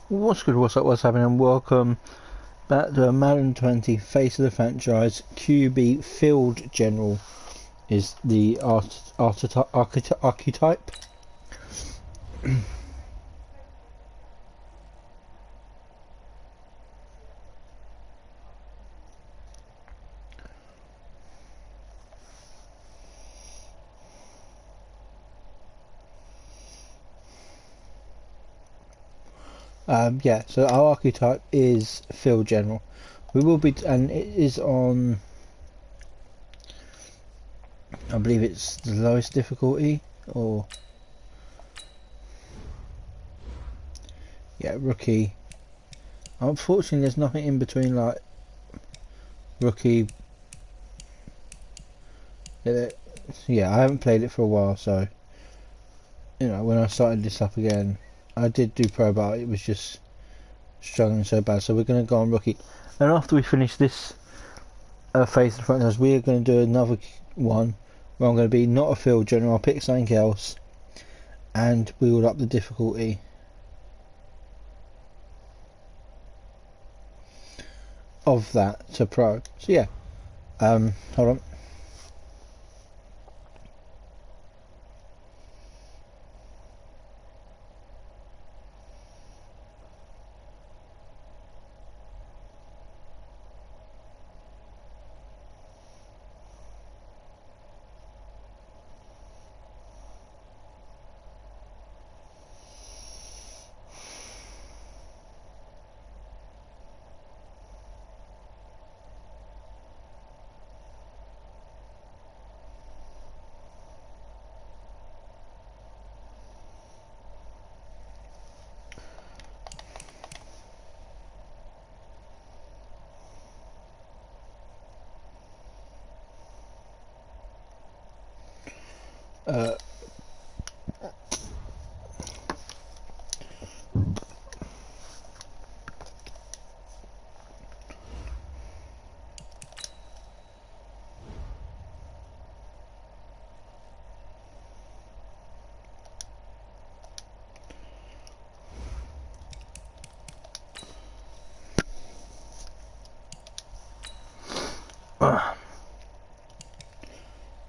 What's good, what's happening? Welcome back to Madden 20 Face of the Franchise. QB Field General is the archetype. Yeah, so our archetype is Field General. We will be, and it is on, I believe it's the lowest difficulty, or, yeah, rookie. Unfortunately, there's nothing in between, like, rookie. Yeah, I haven't played it for a while, so, you know, when I started this up again, I did do pro, but it was just struggling so bad. So we're going to go on rookie, and after we finish this face of the franchise, we are going to do another one where I'm going to be not a field general. I'll pick something else, and we will up the difficulty of that to pro. So yeah, hold on.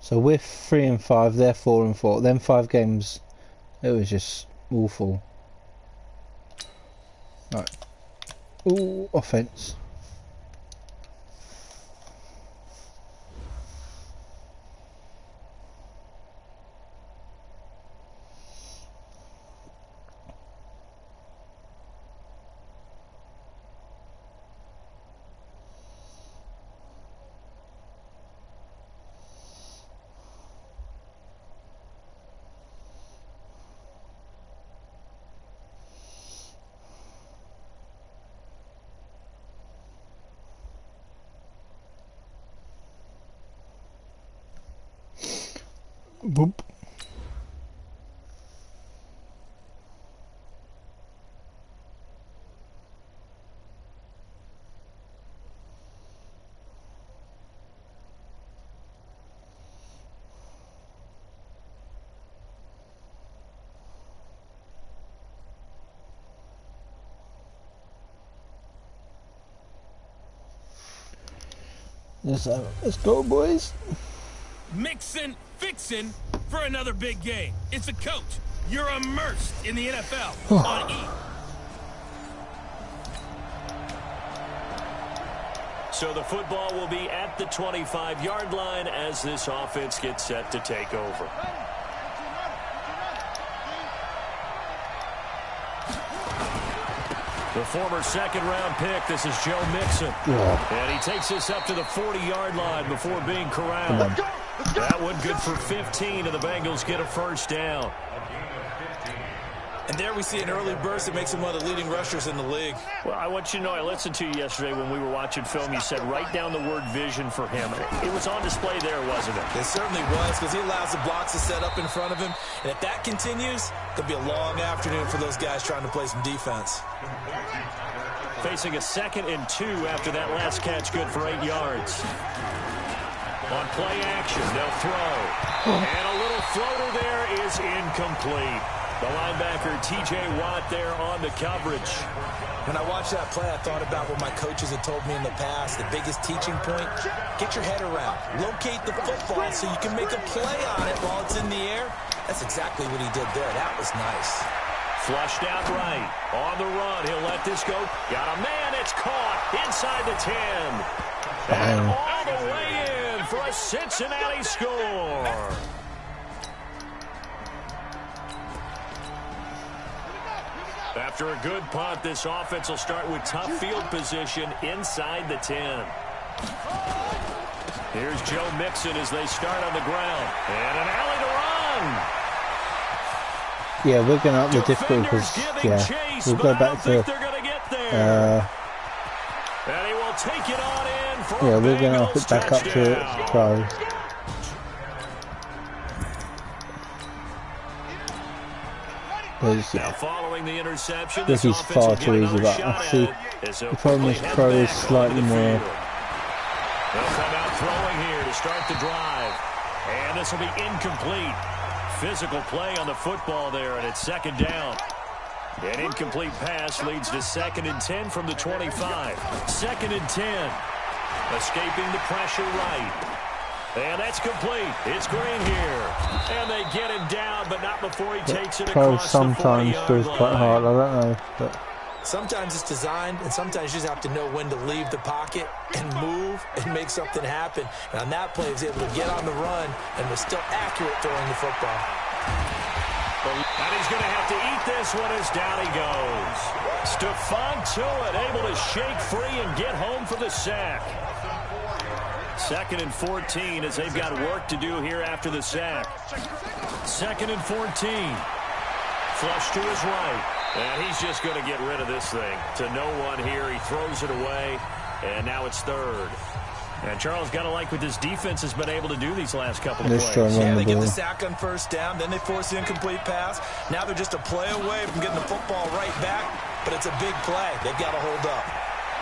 So we're 3 and 5, they're 4 and 4. Them 5 games, it was just awful. Right. Ooh, offense. Boop. Let's go, boys. Mixin', fixin' for another big game. It's a coach. You're immersed in the NFL on E. So the football will be at the 25-yard line as this offense gets set to take over. The former second-round pick, this is Joe Mixon. And he takes us up to the 40-yard line before being corralled. That one good for 15, and the Bengals get a first down. And there we see an early burst that makes him one of the leading rushers in the league. Well, I want you to know, I listened to you yesterday when we were watching film. You said write down the word vision for him. It was on display there, wasn't it? It certainly was, because he allows the blocks to set up in front of him. And if that continues, it'll be a long afternoon for those guys trying to play some defense. Facing a 2nd and 2 after that last catch, good for 8 yards. On play action, they'll throw. And a little floater there is incomplete. The linebacker, T.J. Watt, there on the coverage. When I watched that play, I thought about what my coaches had told me in the past. The biggest teaching point, get your head around. Locate the football so you can make a play on it while it's in the air. That's exactly what he did there. That was nice. Flushed out right. On the run. He'll let this go. Got a man. It's caught inside the 10. And all the way in for a Cincinnati score. After a good punt, this offense will start with tough field position inside the 10. Here's Joe Mixon as they start on the ground. And an alley to run. Yeah, we're going to up the difficulty because, yeah, we'll go back to, and he will take it on in for yeah, we're going to up it back up to pro. Now following the interception, this is far too easy, but I see the problem is pro is slightly more. They'll come out throwing here to start the drive. And this will be incomplete. Physical play on the football there, and it's second down. An incomplete pass leads to 2nd and 10 from the 25. 2nd and 10. Escaping the pressure right. And that's complete. It's Green here. And they get him down, but not before he takes it across the 40-yard line. Sometimes feels quite hard, I don't know. But sometimes it's designed, and sometimes you just have to know when to leave the pocket and move and make something happen. And on that play, he was able to get on the run and was still accurate throwing the football. And he's going to have to eat this one as down he goes. Stephon Tuitt able to shake free and get home for the sack. 2nd and 14 as they've got work to do here after the sack. 2nd and 14. Flush to his right. And he's just going to get rid of this thing. To no one here. He throws it away. And now it's 3rd. And Charles, got to like what this defense has been able to do these last couple of plays. Yeah, they get the sack on 1st down. Then they force the incomplete pass. Now they're just a play away from getting the football right back. But it's a big play. They've got to hold up.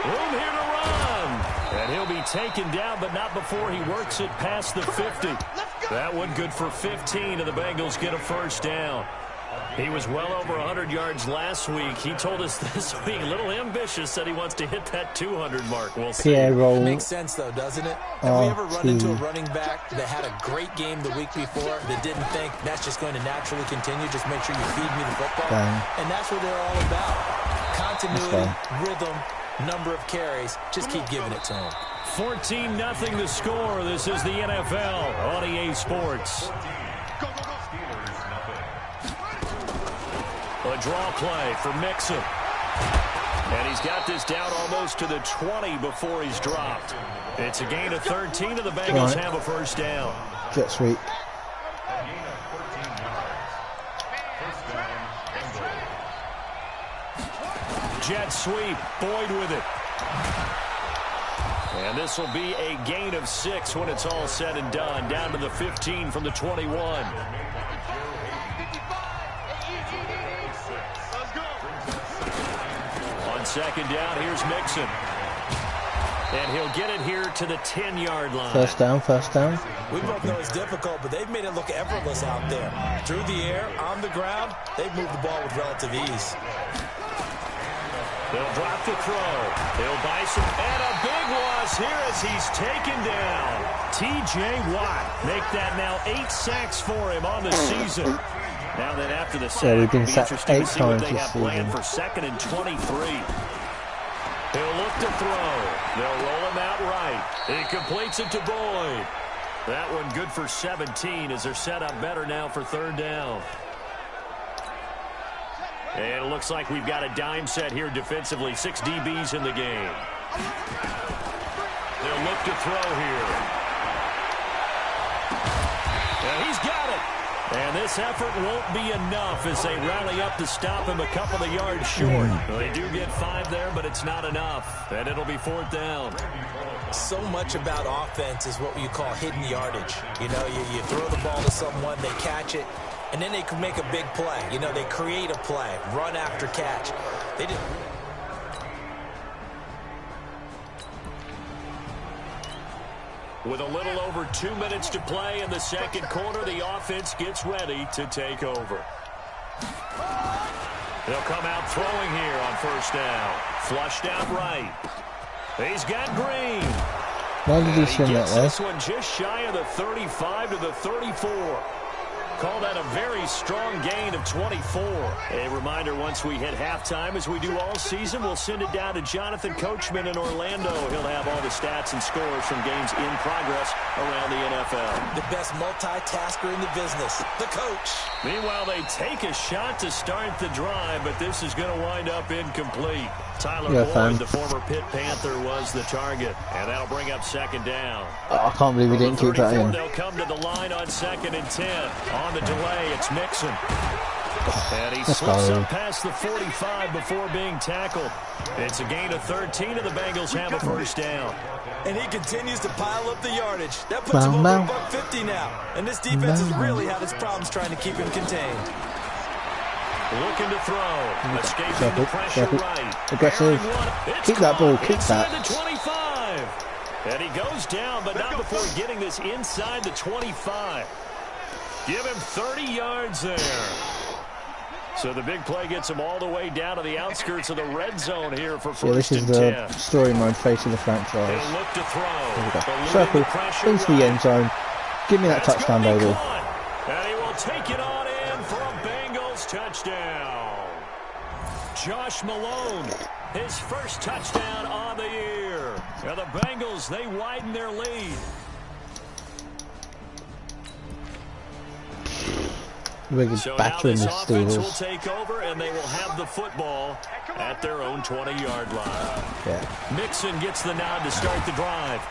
Room here to run. And he'll be taken down, but not before he works it past the 50. That one good for 15, and the Bengals get a 1st down. He was well over 100 yards last week. He told us this week, a little ambitious, said he wants to hit that 200 mark. We'll see. It makes sense, though, doesn't it? Have we ever run into a running back that had a great game the week before that didn't think that's just going to naturally continue? Just make sure you feed me the football. And that's what they're all about. Continuity, rhythm, number of carries. Just keep giving it to him. 14-0 the score. This is the NFL on EA Sports. A draw play for Mixon. And he's got this down almost to the 20 before he's dropped. It's a gain of 13, and the Bengals have a 1st down. Jet sweep. Jet sweep. Boyd with it. And this will be a gain of 6 when it's all said and done. Down to the 15 from the 21. On 2nd down, here's Mixon. And he'll get it here to the 10-yard line. 1st down. We both know it's difficult, but they've made it look effortless out there. Through the air, on the ground, they've moved the ball with relative ease. They'll drop the throw. They'll buy some. And a big loss here as he's taken down. T.J. Watt make that now 8 sacks for him on the season. Now then after the sack, we've been it'll be sacked interesting 8 to see what times they this have planned season. for 2nd and 23. He'll look to throw. They'll roll him out right. He completes it to Boyd. That one good for 17 as they're set up better now for 3rd down. And it looks like we've got a dime set here defensively. 6 DBs in the game. They'll look to throw here. And he's got it. And this effort won't be enough as they rally up to stop him a couple of yards short. Well, they do get 5 there, but it's not enough. And it'll be 4th down. So much about offense is what you call hidden yardage. You know, you throw the ball to someone, they catch it, and then they can make a big play. You know, they create a play, run after catch. They didn't. With a little over 2 minutes to play in the 2nd quarter, the offense gets ready to take over. They'll come out throwing here on first down. Flushed out right. He's got Green. Why did he send that there? This one just shy of the 35 to the 34. Call that a very strong gain of 24. A reminder, once we hit halftime, as we do all season, we'll send it down to Jonathan Coachman in Orlando. He'll have all the stats and scores from games in progress around the NFL. The best multitasker in the business, the coach. Meanwhile, they take a shot to start the drive, but this is going to wind up incomplete. Tyler Boyd, the former Pitt Panther, was the target, and that'll bring up second down. Oh, I can't believe we didn't keep that in. They'll come to the line on 2nd and 10. On the delay, it's Mixon. And he slips up past the 45 before being tackled. It's a gain of 13, and the Bengals have a first down. And he continues to pile up the yardage. That puts him over $150 now. And this defense has really had its problems trying to keep him contained. Looking to throw. Escaping the pressure right. Aggressive. Keep that ball. Keep that. Inside the 25. And he goes down, but not before getting this inside the 25. Give him 30 yards there. So the big play gets him all the way down to the outskirts of the red zone here for first and 10. This is the story mode face of the franchise. He'll look to throw. Circle into the end zone. Give me that touchdown, baby. And he will take it on in for a Bengals touchdown. Josh Malone, his first touchdown on the year. And the Bengals, they widen their lead. So now this offense will take over, and they will have the football at their own 20-yard line. Yeah. Mixon gets the nod to start the drive.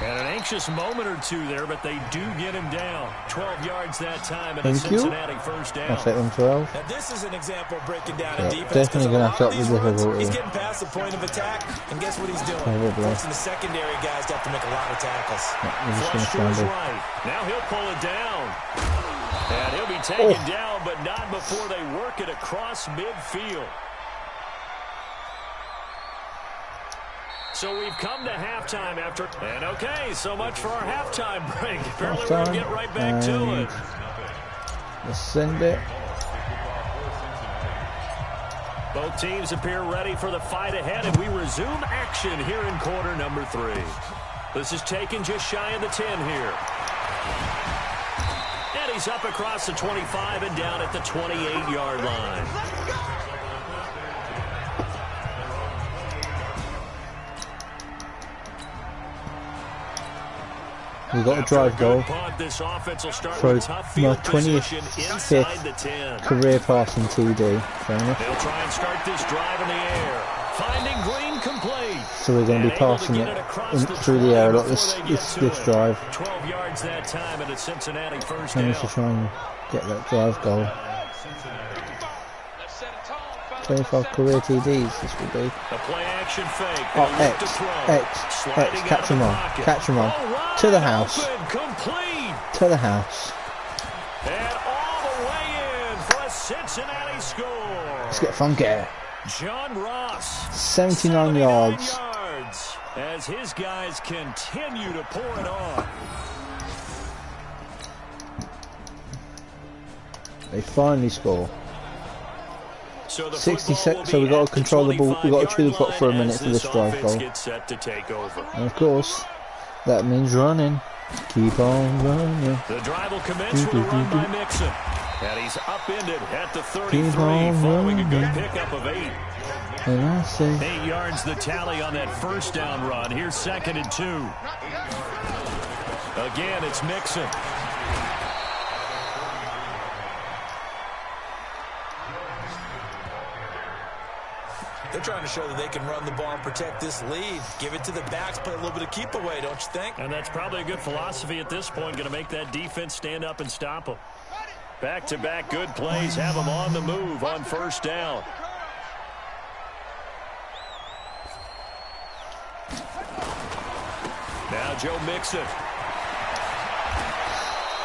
And an anxious moment or two there, but they do get him down. 12 yards that time, and a Cincinnati first down. That's it on 12. Now this is an example of breaking down a defense. Definitely going to have to up the difficulty. He's getting past the point of attack, and guess what he's doing? Forcing the secondary guys to have to make a lot of tackles. Flush to his right. Now he'll pull it down. And he'll be taken down, but not before they work it across midfield. So we've come to halftime after. And okay, so much for our halftime break. Apparently we'll get right back to it. Let's send it. Both teams appear ready for the fight ahead, and we resume action here in quarter number 3. This is taken just shy of the 10 here. And he's up across the 25 and down at the 28-yard line. We've got a drive goal This offense will start for with tough my field 25th career passing TD. Fair enough. They'll try and start this drive in the air. Finding Green complete. So we're going to be passing it through the air a lot this drive. 12 yards that time at a Cincinnati first And down. we should try and get that drive goal. 25 career TDs this will be. The play action fake. X. Catch him on. Catch him on. To the house. Complete. To the house. And all the way in for a Cincinnati score. Let's get funky. John Ross. 79 yards. As his guys continue to pour it on. They finally score. So 60 seconds, so we've got to control the ball. We've got to chew the clock for a minute for this drive goal. Set to take over. And of course, that means running. Keep on running. The drive will commence with a run by Mixon. And he's upended at the 33, following a good pickup of 8. And I say 8 yards the tally on that first down run. Here's 2nd and 2. Again, it's Mixon. They're trying to show that they can run the ball and protect this lead. Give it to the backs, play a little bit of keep away, don't you think? And that's probably a good philosophy at this point, going to make that defense stand up and stop them. Back-to-back good plays have them on the move on first down. Now Joe Mixon.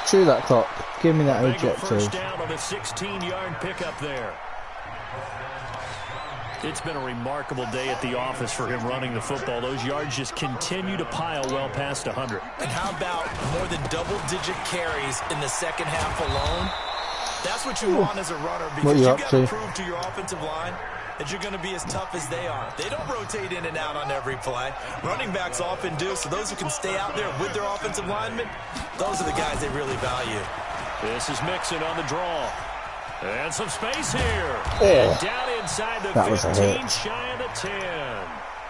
chew that clock. Give me that objective. First down on a 16-yard pickup there. It's been a remarkable day at the office for him running the football. Those yards just continue to pile well past 100. And how about more than double-digit carries in the second half alone? That's what you want as a runner, because you got to prove to your offensive line that you're going to be as tough as they are. They don't rotate in and out on every play. Running backs often do, so those who can stay out there with their offensive linemen, those are the guys they really value. This is Mixon on the draw. And some space here. And down inside the 15, shy of the 10.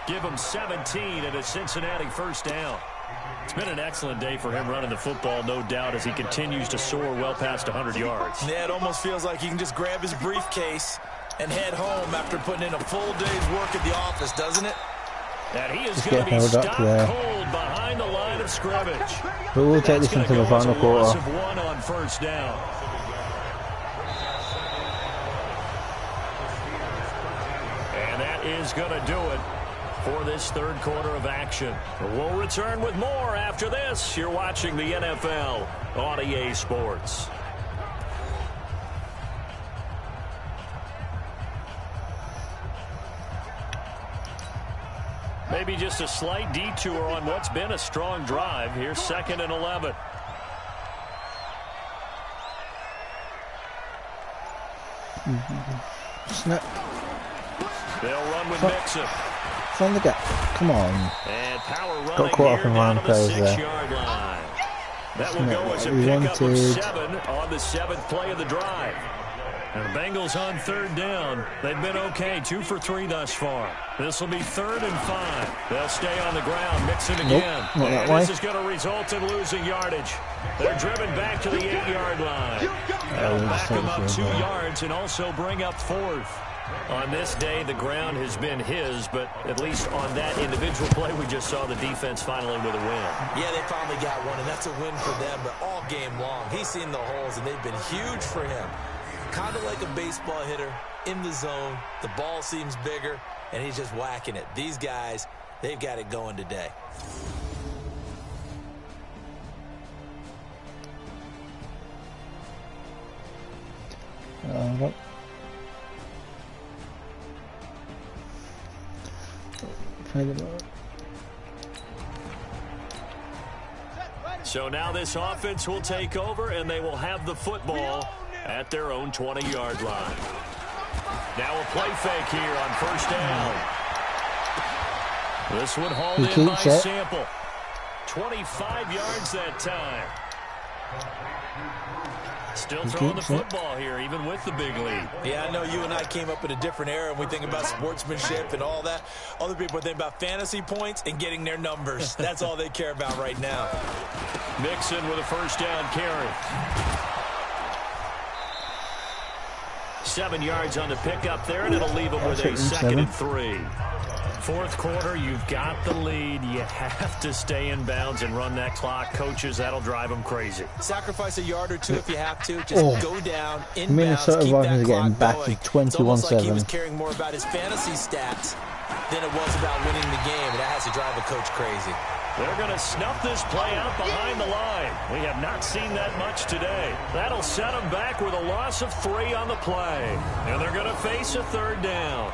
Give him 17 and a Cincinnati first down. It's been an excellent day for him running the football, no doubt, as he continues to soar well past 100 yards. Yeah, it almost feels like he can just grab his briefcase and head home after putting in a full day's work at the office, doesn't it? And he is going to be stopped cold behind the line of scrimmage. But we'll take this into the final quarter. Of 1 on first down. And that is going to do it for this third quarter of action. We'll return with more after this. You're watching the NFL on EA Sports. Maybe just a slight detour on what's been a strong drive. Here's 2nd and 11. Snap. They'll run with Mixon. From the gap. Come on. And power running got caught up in line players the 6-yard line. That will go as a pickup of 7 on the 7th play of the drive. And the Bengals on 3rd down. They've been okay, 2 for 3 thus far. This will be 3rd and 5. They'll stay on the ground, Mixon again. Nope, and this is going to result in losing yardage. They're driven back to the 8-yard line. That'll back them up 2 yards and also bring up 4th. On this day, the ground has been his, but at least on that individual play, we just saw the defense finally with a win. Yeah, they finally got one, and that's a win for them, but all game long, he's seen the holes, and they've been huge for him. Kind of like a baseball hitter in the zone. The ball seems bigger, and he's just whacking it. These guys, they've got it going today. So now this offense will take over, and they will have the football at their own 20-yard line. Now a play fake here on first down. This one hauled in by Sample. 25 yards that time. Still throwing the football here, even with the big lead. Yeah, I know you and I came up in a different era, and we think about sportsmanship and all that. Other people think about fantasy points and getting their numbers. That's all they care about right now. Mixon with a first down carry. 7 yards on the pickup there, and it'll leave them with a 2nd and 3. Fourth quarter, you've got the lead. You have to stay in bounds and run that clock. Coaches, that'll drive them crazy. Sacrifice a yard or two if you have to. Just go down, in bounds, Minnesota keep that clock going. It's almost like he was caring more about his fantasy stats than it was about winning the game. That has to drive a coach crazy. They're going to snuff this play out behind the line. We have not seen that much today. That'll set them back with a loss of 3 on the play. And they're going to face a 3rd down.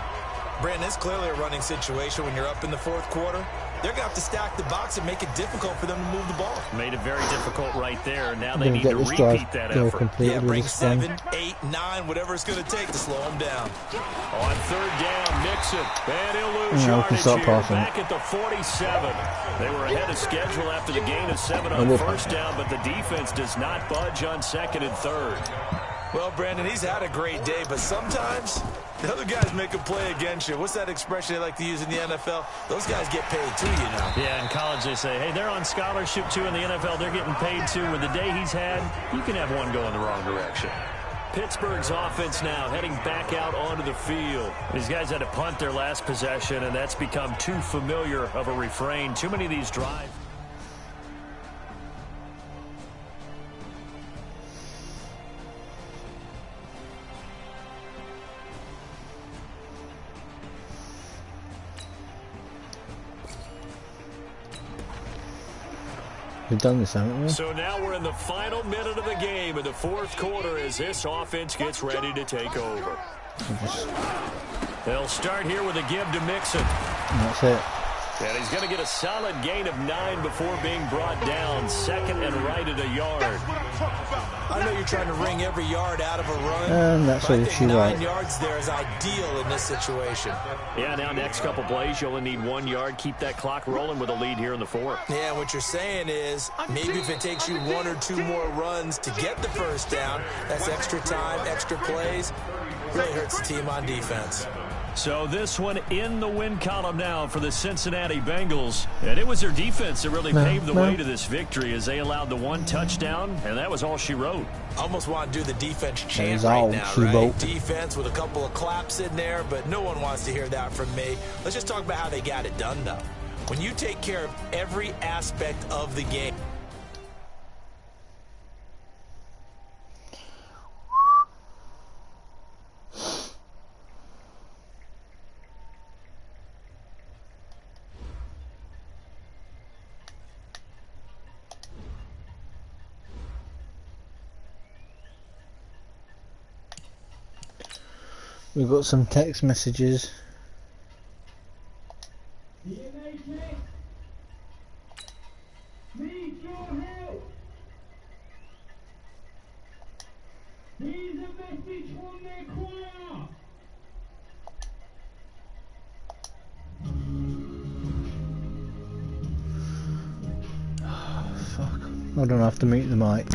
Brandon, it's clearly a running situation when you're up in the fourth quarter. They're going to have to stack the box and make it difficult for them to move the ball. Made it very difficult right there. Now they need to repeat that effort. Yeah, bring 7, 8, 9, whatever it's going to take to slow them down. On 3rd down, Mixon. And he'll lose yardage here. Back at the 47. They were ahead of schedule after the gain of 7 on first down, but the defense does not budge on 2nd and 3rd. Well, Brandon, he's had a great day, but sometimes the other guys make a play against you. What's that expression they like to use in the NFL? Those guys get paid too, you know. Yeah, in college they say, hey, they're on scholarship too. In the NFL, they're getting paid too. With the day he's had, you can have one go in the wrong direction. Pittsburgh's offense now heading back out onto the field. These guys had to punt their last possession, and that's become too familiar of a refrain. Too many of these drives. We've done this, haven't we? So now we're in the final minute of the game in the fourth quarter as this offense gets ready to take over. They'll start here with a give to Mixon. And that's it. And he's going to get a solid gain of 9 before being brought down. 2nd and right at a yard. I know you're trying to wring every yard out of a run. And that's all she 9 yards there is ideal in this situation. Yeah, now next couple plays, you only need 1 yard. Keep that clock rolling with a lead here in the 4th. Yeah, what you're saying is maybe if it takes you 1 or 2 more runs to get the first down, that's extra time, extra plays. Really hurts the team on defense. So this one in the win column now for the Cincinnati Bengals. And it was their defense that really paved the way to this victory as they allowed the 1 touchdown, and that was all she wrote. Almost want to do the defense chant right now, right? Wrote. Defense with a couple of claps in there, but no one wants to hear that from me. Let's just talk about how they got it done, though. When you take care of every aspect of the game. We've got some text messages. Need your help. Here's a message from their choir. Fuck. I don't have to mute the mic.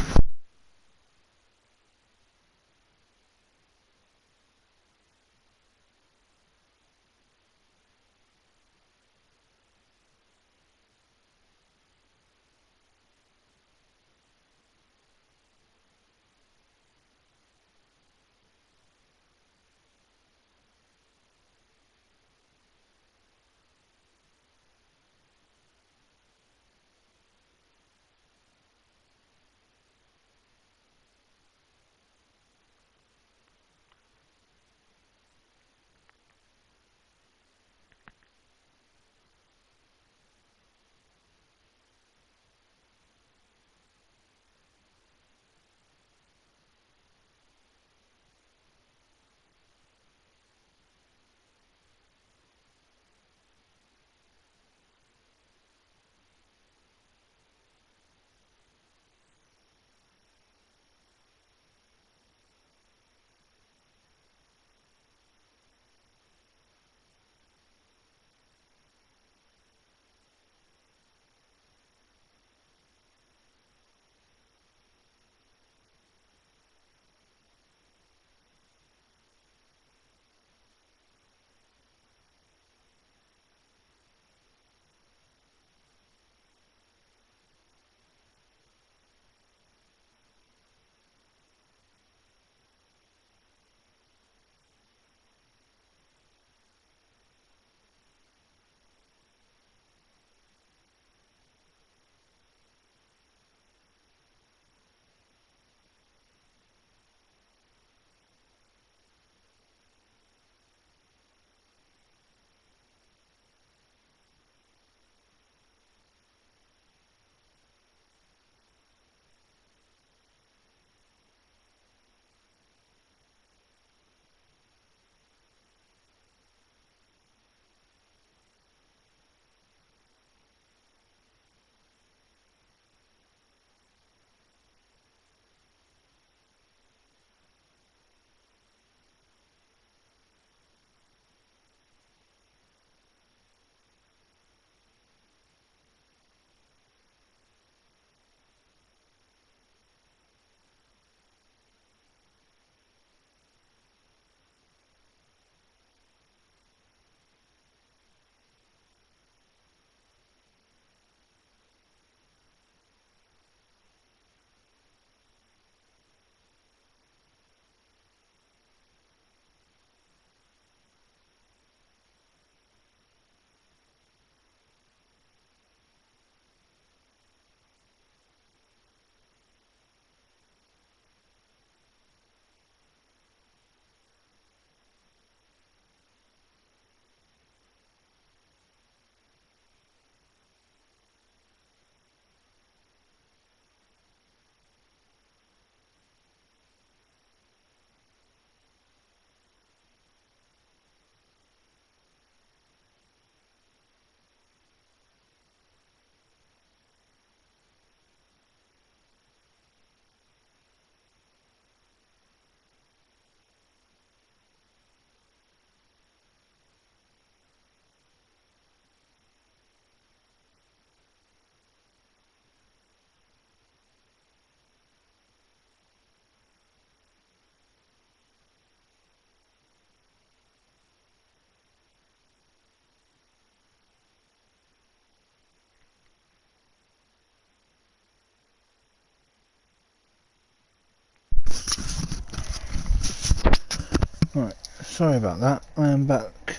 sorry about that. I am back.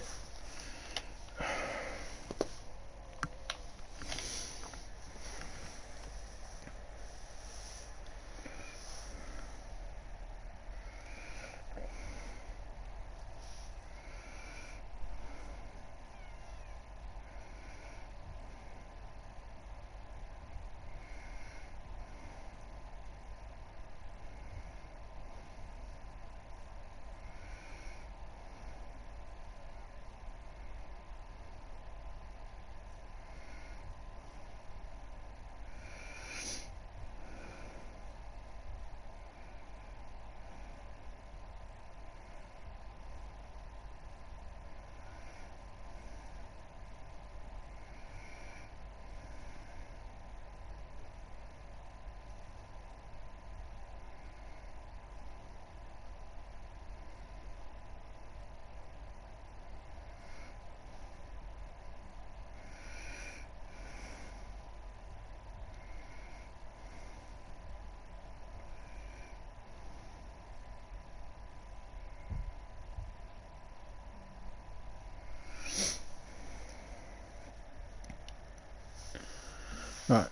Right.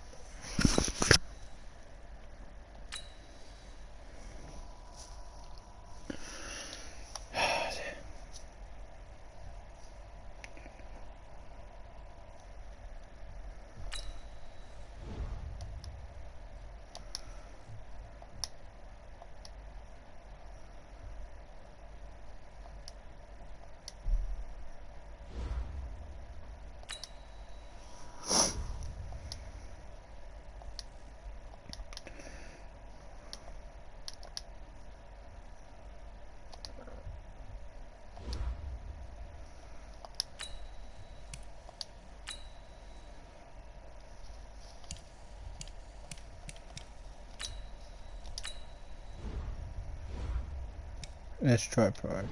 Let's try pride.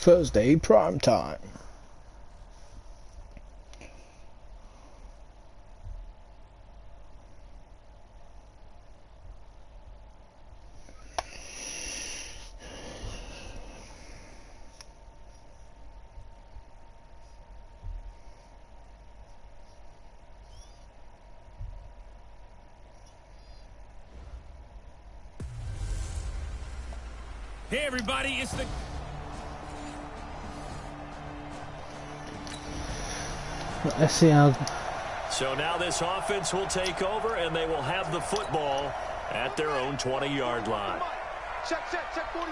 Thursday prime time. Hey everybody, it's the... Let's see how... So now this offense will take over, and they will have the football at their own 20-yard line. Check 41.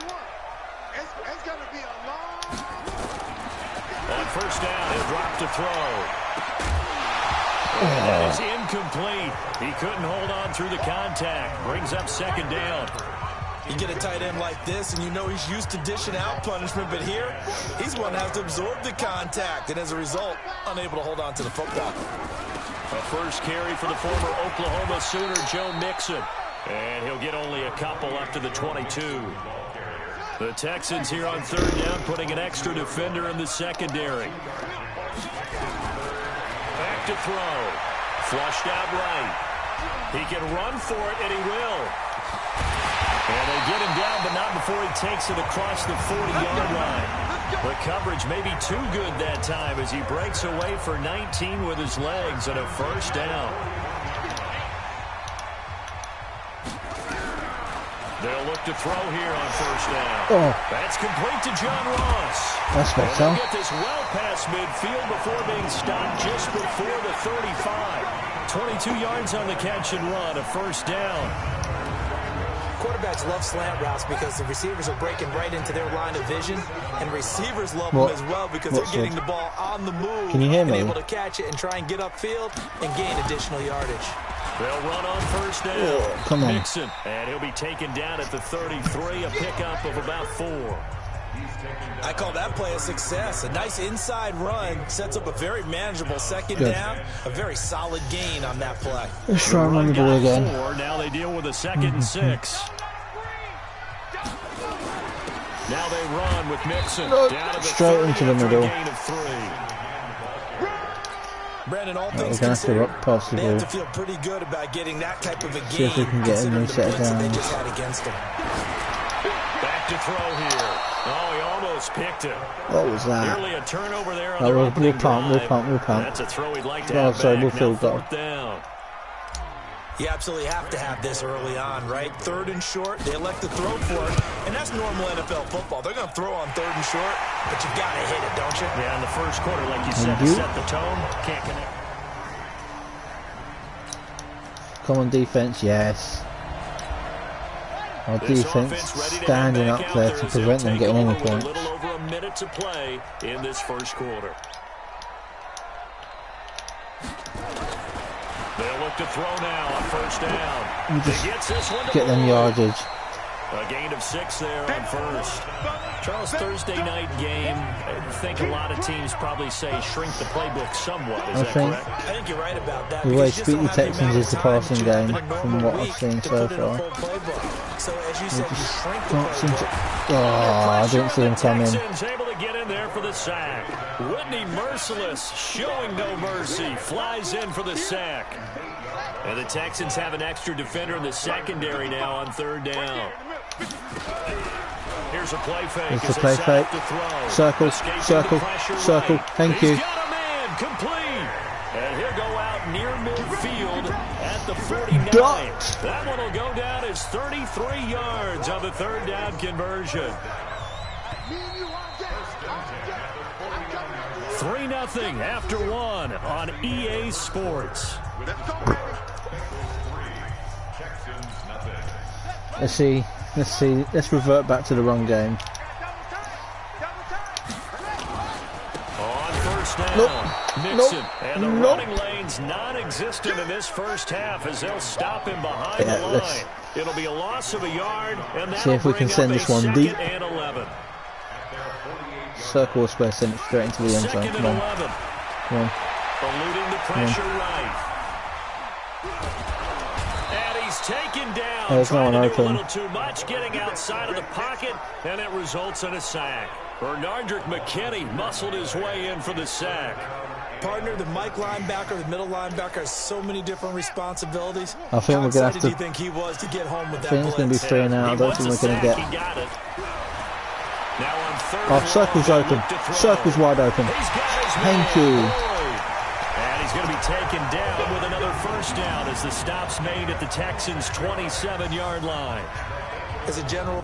It's going to be a long... On first down, he'll drop to throw. And that is incomplete. He couldn't hold on through the contact. Brings up second down. You get a tight end like this, and you know he's used to dishing out punishment, but here, he's one that has to absorb the contact, and as a result, unable to hold on to the football. A first carry for the former Oklahoma Sooner, Joe Mixon. And he'll get only a couple up to the 22. The Texans here on third down, putting an extra defender in the secondary. Back to throw. Flushed out right. He can run for it, and he will. And they get him down, but not before he takes it across the 40-yard line. The coverage may be too good that time as he breaks away for 19 with his legs and a first down. They'll look to throw here on first down. Oh. That's complete to John Ross. That's And better. they'll get this well past midfield before being stopped just before the 35. 22 yards on the catch and run, a first down. Quarterbacks love slant routes because the receivers are breaking right into their line of vision, and receivers love What? them as well because they're getting the ball on the move. Can you hear and me? able to catch it and try and get upfield and gain additional yardage. They'll run on first down. Oh, come on. Mixon, and he'll be taken down at the 33, a pickup of about 4. I call that play a success. A nice inside run sets up a very manageable second Good. down. A very solid gain on that play. Let's try and run the ball again. 4, now they deal with a 2nd and 6. Now they run with Mixon. Down to the Straight into the middle. Gain of 3. Brandon, all We're things going to have to pass the they ball. have to feel pretty good about getting that type of a game. See if we can get him and set it considering the down. blitz that they just had against them. Back to throw here. Oh, he almost picked it. What was that? Nearly a turnover there on Oh, their we'll opening punt, we'll drive. punt, we'll punt. That's a throw he'd like to Oh, have sorry, back. we'll Now field goal. 4th down. You absolutely have to have this early on, right? 3rd and short, they elect to throw for it, and that's normal NFL football. They're going to throw on 3rd and short, but you've got to hit it, don't you? Yeah, in the first quarter, like you said, you. to set the tone, can't connect. Come on, defense, yes. Our This defense offense ready to standing head up back there out to as they'll prevent them take getting any over with points. A little over a minute to play in this first quarter. They'll look to throw now on 1st down. Just He gets this one to get them Boyd. yardage. A gain of 6 there on 1st. Charles, Thursday night game. I think a lot of teams probably say shrink the playbook somewhat. Is that correct? I think you're right about that. The way because you just Speedy don't have the Texans amount is of the time passing that you have game in a from normal what I've week seen to so put in a far. full playbook. So as you said, you shrink the Can't seem to... playbook. Oh, I didn't see him come in. Texans able to get in there for the sack. Whitney Merciless showing no mercy. Flies in for the sack. And the Texans have an extra defender in the secondary now on 3rd down. Here's a play fake. Here's the as they play set fake. up to throw. Circle, Escaping circle, the pressure circle. right. Thank He's you. got a man complete. And he'll go out near midfield at the 49. Dot. That one will go down as 33 yards on the 3rd down conversion. 3-0 after 1 on EA Sports. Let's see. Let's revert back to the run game. On 1st down, Nope. Mixon. Nope. And the Nope. running lane's non-existent in this first half as they'll stop him behind Yeah, the let's line. It'll be a loss of a yard, and that'll see if we can bring send up this a one 2nd deep. and 11. Circle or square, send it straight into the end zone. 2nd and Come on. 11. Come on. Eluding the pressure right. And he's taken down. There's no Trying one to do a open. little too much, getting outside of the pocket, and it results in a sack. Bernardrick McKinney muscled his way in for the sack. Partner, the Mike linebacker, the middle linebacker has so many different responsibilities. I think How we're gonna have excited to- do you think he was to get home with I that think it's going to be blitz? 3 and out. I He don't wants think a we're going to sack. get... He got it. Now on 3rd Oh, and circle's long, open. look to throw. Circle's wide open. He's got his Thank man, you. Boyd. And he's going to be taken down with another 1st down as the stop's made at the Texans' 27-yard line. As a general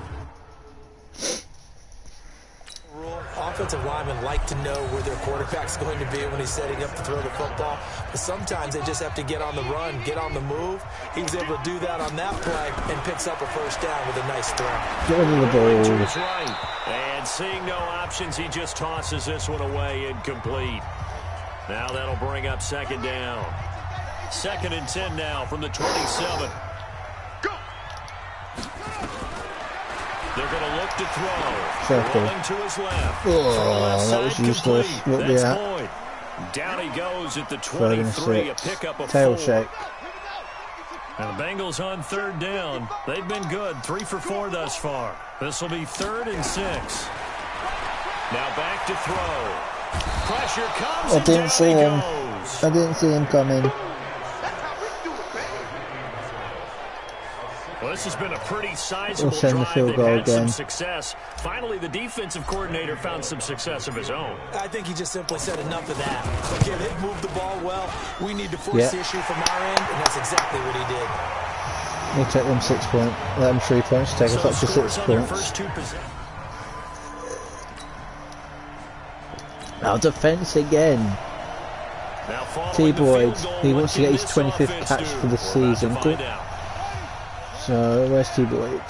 rule, offensive linemen like to know where their quarterback's going to be when he's setting up to throw the football. But sometimes they just have to get on the run, get on the move. He was able to do that on that play and picks up a 1st down with a nice throw. Get rid of the To ball. his right. And seeing no options, he just tosses this one away, incomplete. Now that'll bring up 2nd down. 2nd and 10 now from the 27. They're going to look to throw. Circle. Rolling to his left. Oh, that was useless. Complete. What we That's at? Boyd. Down he goes at the 3rd and 23, a 6. pickup of Tail 4. shake. And the Bengals on 3rd down. They've been good, 3 for 4 thus far. This will be 3rd and 6. Now back to throw. Pressure comes. I and didn't down see he him. goes. I didn't see him coming. Well, this has been a pretty sizable We'll send the drive. field They've goal had some again. success. Finally, the defensive coordinator found some success of his own. I think he just simply said enough of that. Okay, they've moved the ball well. We need to force Yeah. the issue from our end, and that's exactly what he did. We'll take them 6 points. Let them 3 points. Take us So up to 6 scores on their points. first 2 possessions. Our defense again. Now following T-Boyd. the field goal, He what wants to can get his this 25th offense catch do? for the We're about to season. find Cool. out. So, where's T-Boyd?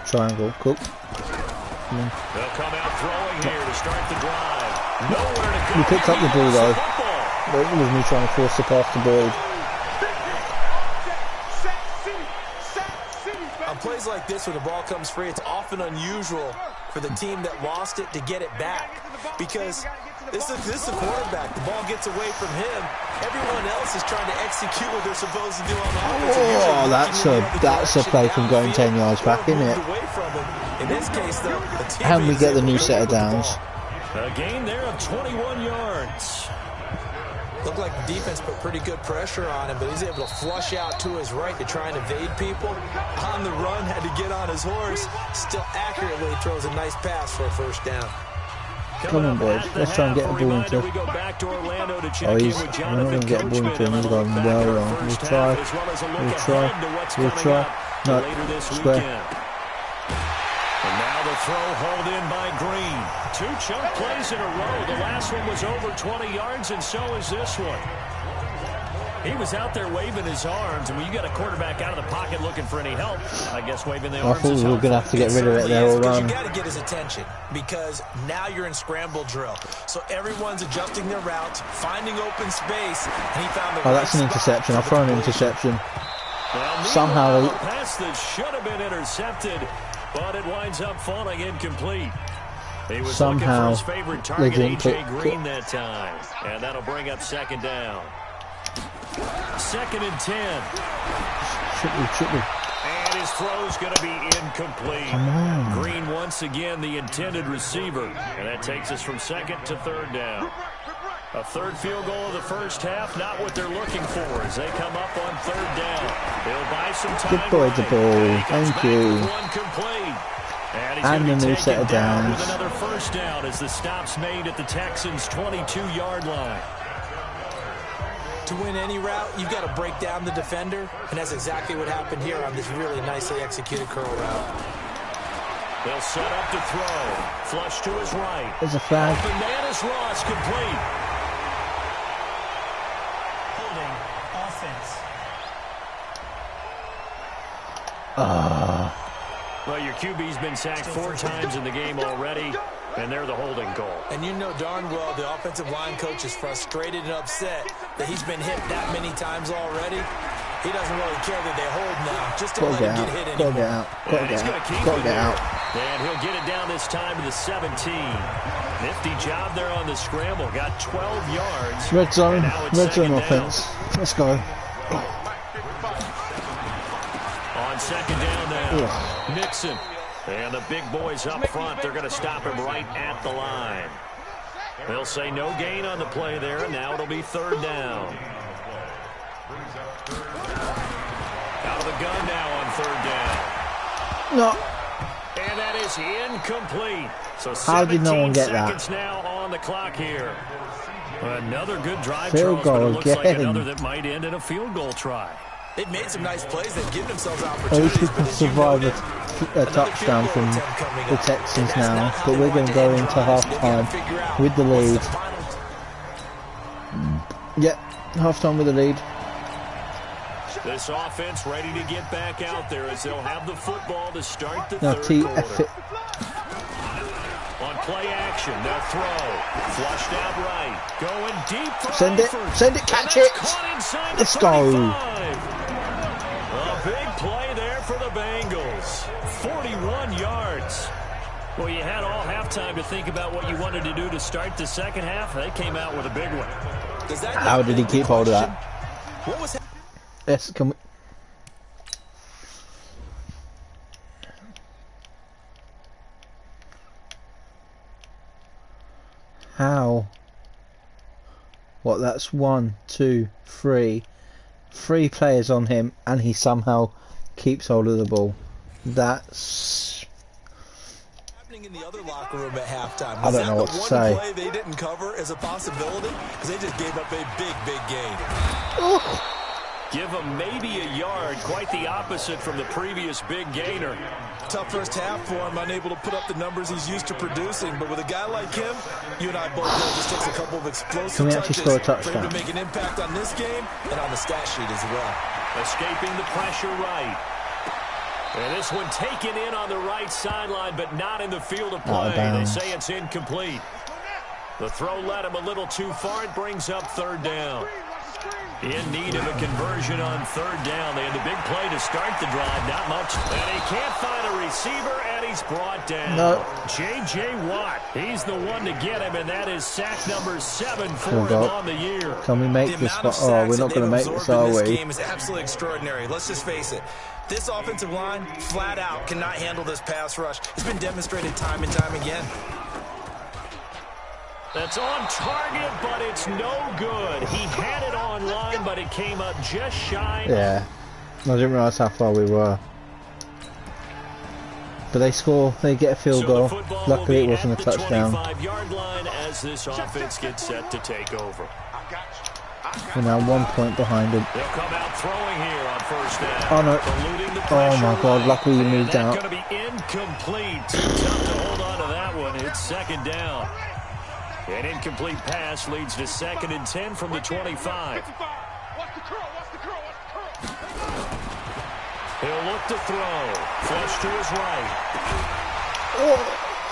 Triangle. Cool. They'll come out throwing here to start the drive. Nowhere to go. We picked up the ball, though. Football. It was me trying to force the pass to Boyd. I'm plays like this, when the ball comes free, it's often unusual for the team that lost it to get it back. Because this is a quarterback. The ball gets away from him. Everyone else is trying to execute what they're supposed to do on offense. Oh, that's a play from going 10 yards back, isn't it? In this case, though, and we get the new set of downs. A gain there of 21 yards. Looked like the defense put pretty good pressure on him, but he's able to flush out to his right to try and evade people. On the run, had to get on his horse. Still accurately throws a nice pass for a first down. Come on, boys. Let's try and get a ball into. We're not going to get a ball into him. He's going well wrong. We'll try. No, square. And now the throw hauled in by Green. 2 chunk plays in a row. The last one was over 20 yards, and so is this one. He was out there waving his arms, and when you got a quarterback out of the pocket looking for any help, I guess waving the arms. I thought we were going to have to get rid of it there all run. You got to get his attention because now you're in scramble drill. So everyone's adjusting their routes, finding open space, and he found the Oh, that's an interception. I'll throw an interception. Somehow a pass that should have been intercepted, but it winds up falling incomplete. He was somehow looking for his favorite target, A.J. Green, that time. And that'll bring up second down. 2nd and 10. Should be. And his throw's going to be incomplete. Come on. Green once again the intended receiver. And that takes us from 2nd to 3rd down. A 3rd field goal of the first half, not what they're looking for as they come up on 3rd down. They'll buy some time. Good boy, the ball. Thank you. One complete. And the new set of downs. With another first down as the stop's made at the Texans' 22-yard line. To win any route, you've got to break down the defender, and that's exactly what happened here on this really nicely executed curl route. They'll set up to throw. Flush to his right. There's a flag. Open man is Ross, complete. Holding offense. Well, your QB's been sacked 4 times in the game already, and they're the holding goal. And you know darn well the offensive line coach is frustrated and upset that he's been hit that many times already. He doesn't really care that they hold now. Just don't let him get hit anymore. Gotta get out. And he'll get it down this time to the 17. Nifty job there on the scramble. Got 12 yards. Red zone offense. Let's go. On 2nd down now. Mixon. And the big boys up front. They're going to stop him right at the line. They'll say no gain on the play there, and now it'll be 3rd down. Out of the gun now on 3rd down. No. And that is incomplete. So how did no one get that? Seconds now on the clock here. Another good drive, field Charles, but it goal looks again. like another that might end in a field goal try. They've made some nice plays. They've given themselves At opportunities. least we can survive a touchdown from the Texans now, but we're going to go into halftime with the lead. Yep, halftime with the lead. This offense ready to get back out there as they'll have the football to start the third quarter. On play action, they'll throw. Flushed out right. Going deep for Send it, catch it. Let's go. A big play there for the Bengals. 41 yards. Well, you had all halftime to think about what you wanted to do to start the second half. They came out with a big one. How did he keep hold of that? What was Yes, can we... How? What, that's 1, 2, 3. 3 players on him, and he somehow keeps hold of the ball. That's... happening in the other locker room at halftime? I don't know what to say. Play they didn't cover as a possibility because they just gave up a big gain. Oh. Give him maybe a yard, quite the opposite from the previous big gainer. Tough first half for him, unable to put up the numbers he's used to producing. But with a guy like him, you and I both know it just takes a couple of explosive touches score a for touchdown? him to make an impact on this game and on the stat sheet as well. Escaping the pressure right. And this one taken in on the right sideline, but not in the field of play. They say it's incomplete. The throw led him a little too far. It brings up 3rd down. In need of a conversion on third down. They had the big play to start the drive. Not much. And he can't find a receiver, and he's brought down. No. J.J. Watt. He's the one to get him, and that is sack number 7 for him on the year. Can we make this one? Oh, we're not going to make this, are we? This game is absolutely extraordinary. Let's just face it. This offensive line, flat out, cannot handle this pass rush. It's been demonstrated time and time again. That's on target, but it's no good. He had it on line, but it came up just shy. Yeah. I didn't realise how far we were. But they score, they get a field goal. Luckily it wasn't a touchdown. 25-yard line as this offense gets set to take over. We're now 1 point behind them. They'll come out throwing here on first down. Oh no. Oh my god, luckily you moved out. That's going to be incomplete. Too tough to hold on to that one. It's second down. An incomplete pass leads to 2nd and 10 from the 25. He'll look to throw. Flush to his right.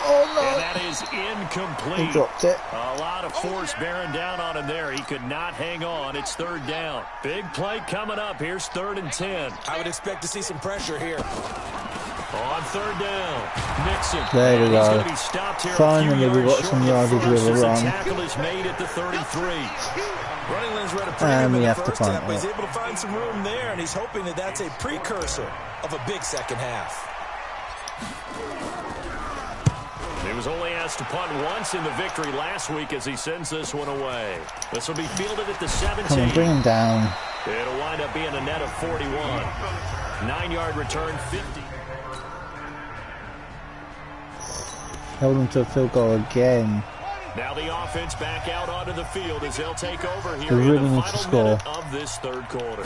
Oh no. And that is incomplete. He dropped it. A lot of force bearing down on him there. He could not hang on. It's third down. Big play coming up. Here's 3rd and 10. I would expect to see some pressure here. On third down, Mixon. There we go. Be stopped here Finally, we got some yardage with a run. Tackle is made at the 33. Running lanes read a And we in the have to first punt half, but he's it. able to find some room there, and he's hoping that that's a precursor of a big second half. He was only asked to punt once in the victory last week as he sends this one away. This will be fielded at the 17. Come on, bring him down. It'll wind up being a net of 41. 9-yard return, 50. Held him to a field goal again. Now the offense back out onto the field as they'll take over here They really in the need to final score. minute of this third quarter.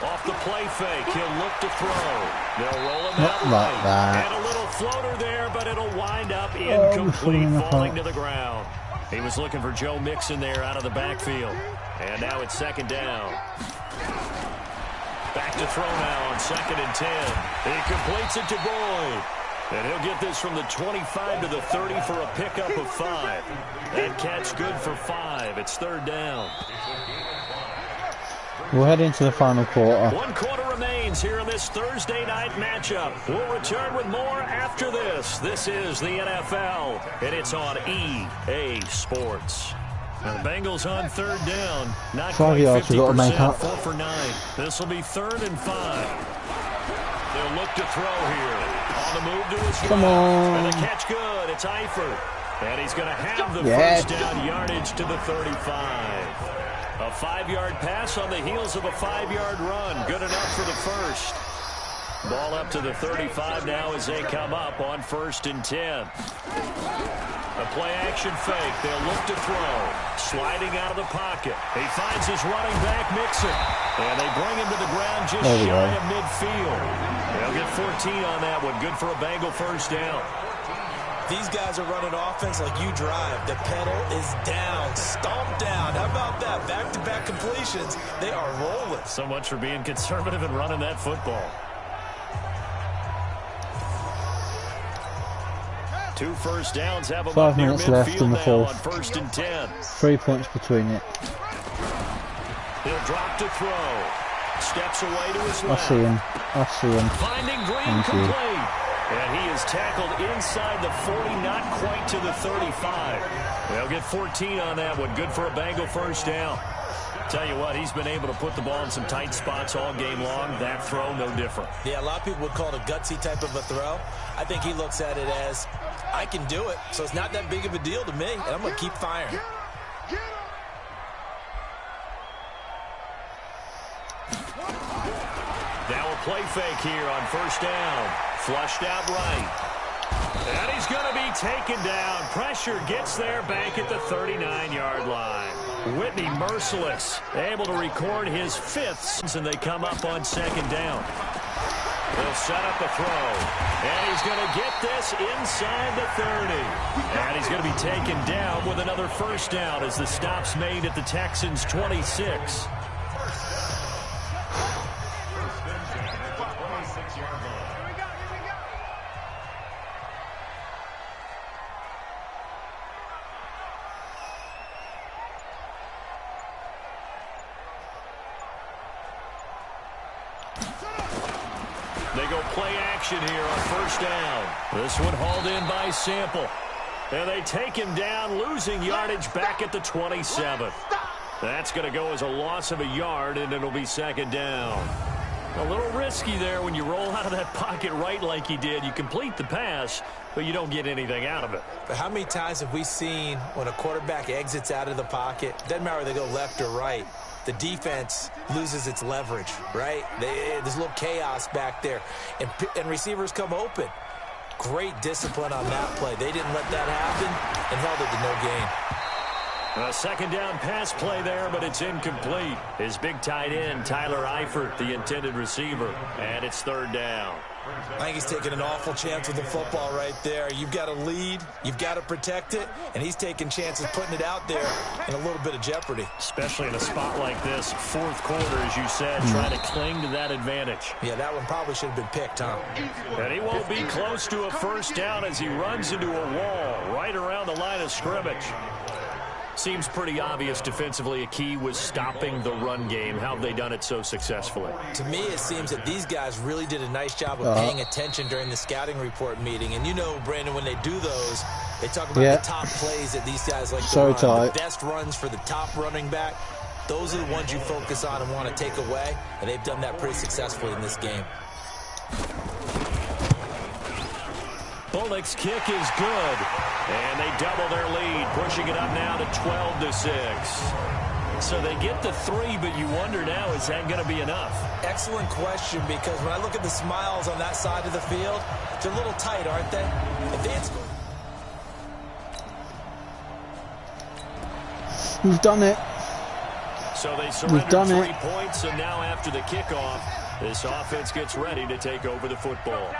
Off the play fake, he'll look to throw. They'll roll him Not out like right. that. And a little floater there, but it'll wind up incomplete, falling to the ground. He was looking for Joe Mixon there out of the backfield. And now it's 2nd down. Back to throw now on 2nd and 10. He completes it to Boyd. And he'll get this from the 25 to the 30 for a pickup of 5. That catch good for 5. It's 3rd down. We'll head into the final quarter. 1 quarter remains here in this Thursday night matchup. We'll return with more after this. This is the NFL, and it's on EA Sports. Now the Bengals on 3rd down. Not 5 quite yards we've got to make 50%, up. 4 for 9. This will be 3rd and 5. They'll look to throw here. On the move to his Come left. on. And the catch good. It's Eifert. And he's going to have the Yes. first down yardage to the 35. A 5-yard pass on the heels of a 5-yard run. Good enough for the first. Ball up to the 35 now as they come up on 1st and 10. A play-action fake. They'll look to throw. Sliding out of the pocket. He finds his running back, Mixon. And they bring him to the ground just shy of midfield. They'll get 14 on that one. Good for a Bengal first down. These guys are running offense like you drive. The pedal is down, stomped down. How about that? Back-to-back completions. They are rolling. So much for being conservative and running that football. 2 first downs have them 5 up near minutes left in the midfield now on fourth. 1st and 10. 3 points between it. He'll drop to throw. Steps away to his I left. see him. I see him. Finding Green Thank you. complete. And he is tackled inside the 40, not quite to the 35. They'll get 14 on that one. Good for a Bengal first down. Tell you what, he's been able to put the ball in some tight spots all game long. That throw, no different. Yeah, a lot of people would call it a gutsy type of a throw. I think he looks at it as, I can do it, so it's not that big of a deal to me, and I'm going to keep firing. Now a play fake here on 1st down. Flushed out right. And he's going to be taken down. Pressure gets there back at the 39-yard line. Whitney merciless, able to record his 5th, and they come up on 2nd down. They'll set up a throw. And he's going to get this inside the 30. And he's going to be taken down with another first down as the stop's made at the Texans' 26. play action here on first down. This one hauled in by Sample. And they take him down, losing yardage back at the 27. That's going to go as a loss of a yard, and it'll be second down. A little risky there when you roll out of that pocket right like he did. You complete the pass, but you don't get anything out of it. But how many times have we seen when a quarterback exits out of the pocket, doesn't matter whether they go left or right, the defense loses its leverage, right? There's a little chaos back there, and receivers come open. Great discipline on that play. They didn't let that happen and held it to no gain. A second down pass play there, but it's incomplete. His big tight end, Tyler Eifert, the intended receiver, and it's third down. I think he's taking an awful chance with the football right there. You've got to lead, you've got to protect it, and he's taking chances putting it out there in a little bit of jeopardy. Especially in a spot like this, fourth quarter, as you said, trying to cling to that advantage. Yeah, that one probably should have been picked, Tom. And he won't be close to a first down as he runs into a wall right around the line of scrimmage. Seems pretty obvious defensively a key was stopping the run game. How have they done it so successfully? To me, it seems that these guys really did a nice job of paying attention during the scouting report meeting. And you know, Brandon, when they do those, they talk about the top plays that these guys like to run. The best runs for the top running back. Those are the ones you focus on and want to take away. And they've done that pretty successfully in this game. Bullock's kick is good. And they double their lead, pushing it up now to 12-6. So they get the 3, but you wonder now, is that going to be enough? Excellent question, because when I look at the smiles on that side of the field, they're a little tight, aren't they? We've done it. So they surrendered 3 points, and now after the kickoff, this offense gets ready to take over the football.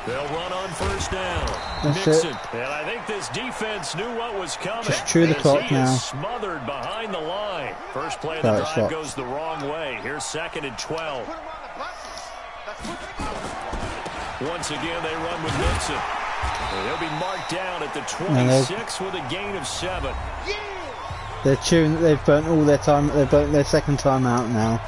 They'll run on first down. Mixon. And I think this defense knew what was coming. Just chew the clock now. Is smothered behind the line. First play of the drive goes the wrong way. Here's second and 12. Once again, they run with Mixon. They'll be marked down at the 26 with a gain of 7. They're chewing. They've burnt all their time. They've burnt their second time out now.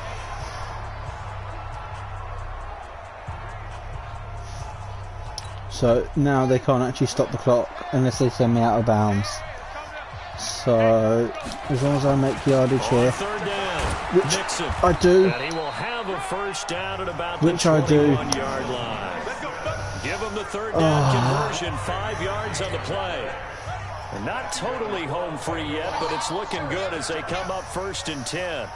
So now they can't actually stop the clock unless they send me out of bounds. So as long as I make yardage here, which I do, and he will have a first down at about which the I do. 21-yard line. Give him the third down conversion, 5 yards on the play. And not totally home free yet, but it's looking good as they come up first and 10.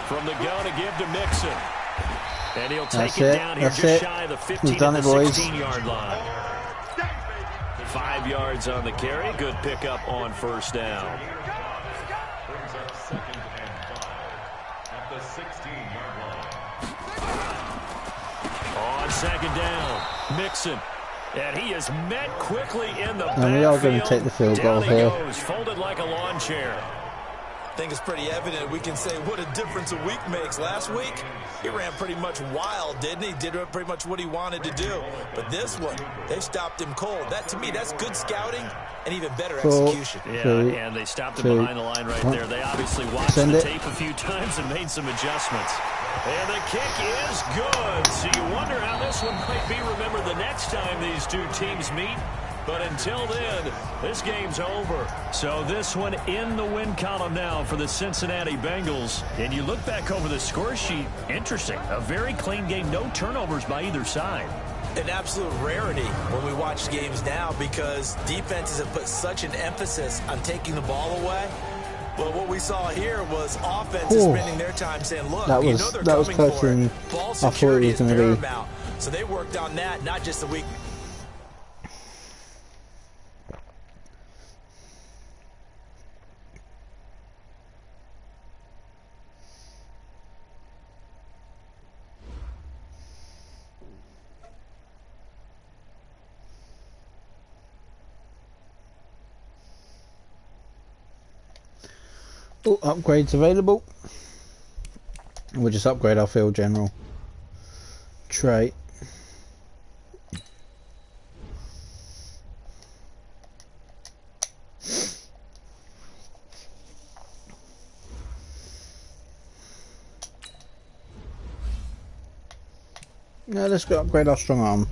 From the gun to give to Mixon. And he'll take it down here just shy of the 15 to the 16-yard line. 5 yards on the carry. Good pickup on first down. On second down, Mixon. And he is met quickly in the backfield. And we are going to take the field goal here. Goes, folded like a lawn chair. I think it's pretty evident we can say what a difference a week makes. Last week, he ran pretty much wild, didn't he? Did pretty much what he wanted to do. But this one, they stopped him cold. That, to me, that's good scouting and even better execution. Yeah, and they stopped him behind the line right there. They obviously watched the tape a few times and made some adjustments. And the kick is good. So you wonder how this one might be remembered the next time these two teams meet. But until then, this game's over. So this one in the win column now for the Cincinnati Bengals. And you look back over the score sheet, interesting. A very clean game, no turnovers by either side. An absolute rarity when we watch games now because defenses have put such an emphasis on taking the ball away. Well, what we saw here was offenses spending their time saying, look, you know they're coming for it. Ball security is paramount. So they worked on that, not just the week. Upgrades available. We'll just upgrade our field general trait. Yeah, let's go upgrade our strong arm.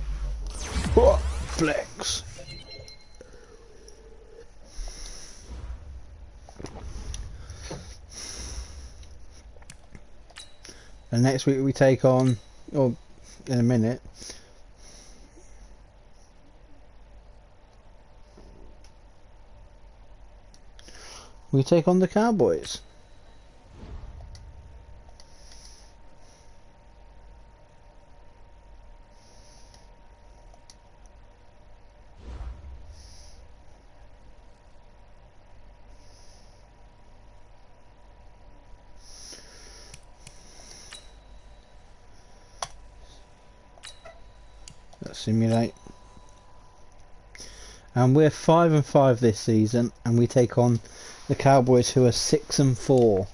Oh, flex. And next week we take on, or in a minute, we take on the Cowboys. Let's simulate. And we're 5-5 this season, and we take on the Cowboys, who are 6-4.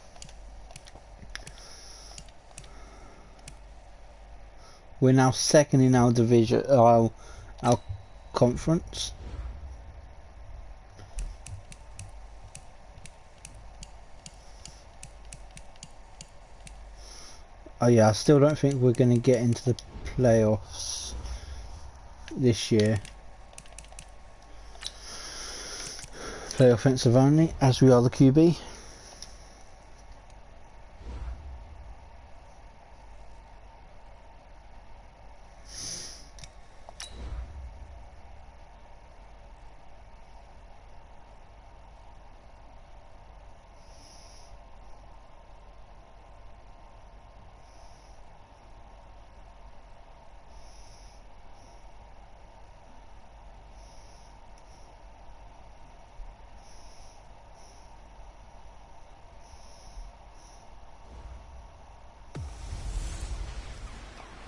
We're now second in our division, our conference. Oh yeah, I still don't think we're going to get into the playoffs this year. Play offensive only, as we are the QB.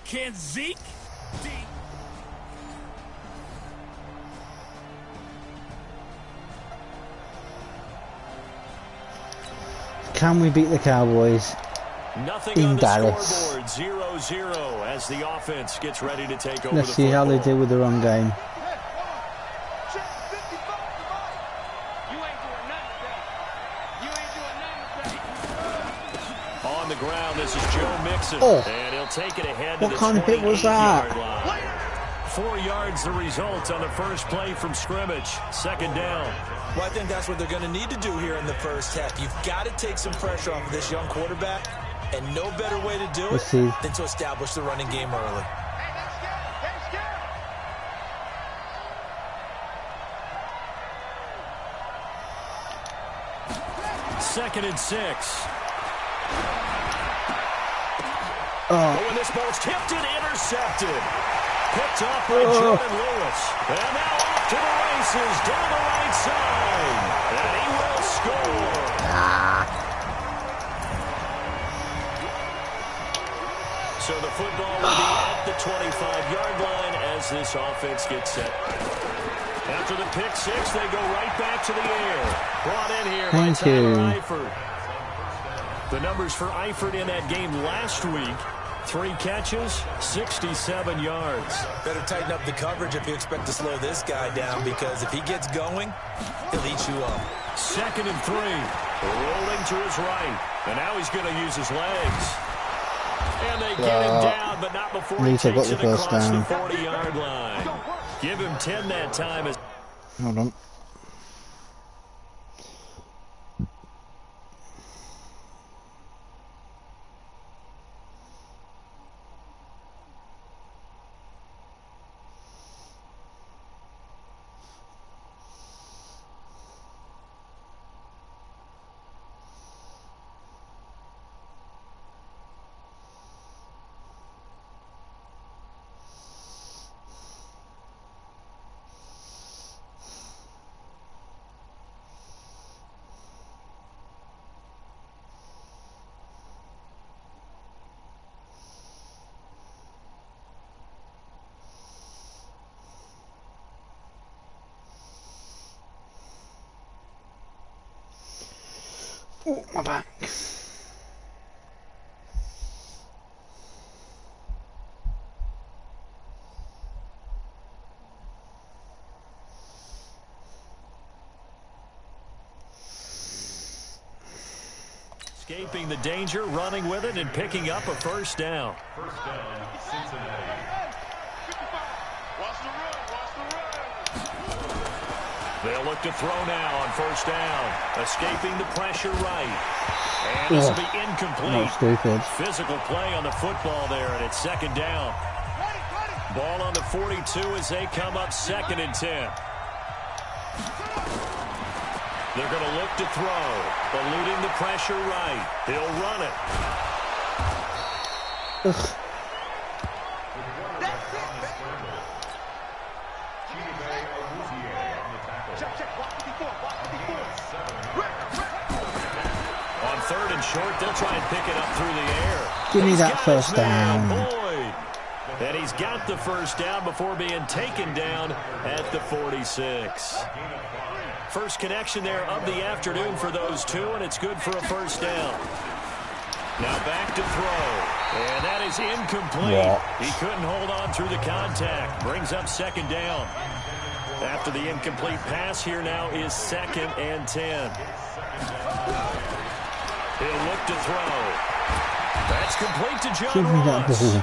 Can Zeke? Can we beat the Cowboys Nothing in on the Dallas? scoreboard, 0-0 as the offense gets ready to take over Let's the see how they football. do with the run game. On the ground, this is Joe Mixon. Oh. And he'll take it ahead What to the kind of hit was that? 28-yard line. 4 yards the result on the first play from scrimmage. Second down. Well, I think that's what they're going to need to do here in the first half. You've got to take some pressure off of this young quarterback, and no better way to do it Let's see. than to establish the running game early. Second and 6. Oh, When this ball's tipped and intercepted. Picked off by Jordan Lewis. And now off to the races down the right side. And he will score. So the football will be at the 25-yard line as this offense gets set. After the pick six, they go right back to the air. Brought in here by Tyler Eifert. The numbers for Eifert in that game last week. 3 catches, 67 yards. Better tighten up the coverage if you expect to slow this guy down, because if he gets going, he'll eat you up. Second and 3. Rolling to his right. And now he's going to use his legs. And they get him down, but not before he takes it across the 40-yard line. Give him 10 that time. hold on. Oh, my back. escaping the danger, running with it, and picking up a first down. First down, Cincinnati. 55. Watch the run. Watch the run. They'll look to throw now on first down. Escaping the pressure right. And this will be incomplete. Not stupid. Physical play on the football there, and it's second down. Ball on the 42 as they come up 2nd and 10. They're going to look to throw. Eluding the pressure right. He'll run it. Ugh. On 3rd and short, they'll try and pick it up through the air. Give me that first down. Boyd. And he's got the first down before being taken down at the 46. First connection there of the afternoon for those two, and it's good for a first down. Now back to throw. And that is incomplete. He couldn't hold on through the contact. Brings up 2nd down. After the incomplete pass, here now is 2nd and 10. He'll look to throw. That's complete to John Ross.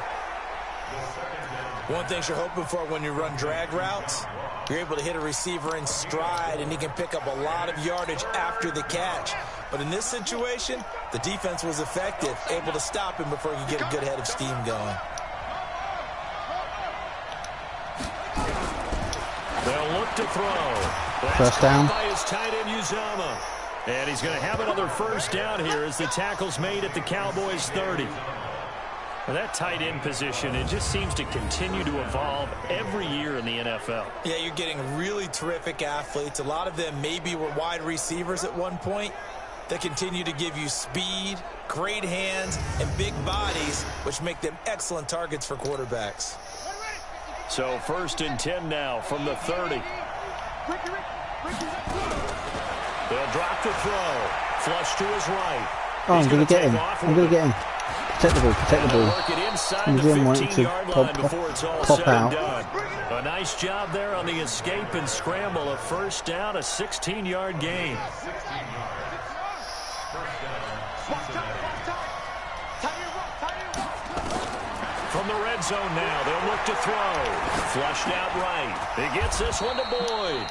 One thing you're hoping for when you run drag routes, you're able to hit a receiver in stride, and he can pick up a lot of yardage after the catch. But in this situation, the defense was effective, able to stop him before he could get a good head of steam going. They'll look to throw. That's first down by his tight end Uzama. And he's going to have another first down here as the tackle's made at the Cowboys 30. Well, that tight end position, it just seems to continue to evolve every year in the NFL. Yeah, you're getting really terrific athletes. A lot of them maybe were wide receivers at one point. They continue to give you speed, great hands, and big bodies, which make them excellent targets for quarterbacks. So 1st and 10 now from the 30. They'll drop the throw. Flush to his right. Oh, I'm going to get him. I'm going to get him. Protect the ball, protect the ball. He didn't want it to pop out. A nice job there on the escape and scramble. A first down, a 16-yard gain. From the red zone now, they'll look to throw. Flushed out right. He gets this one to Boyd.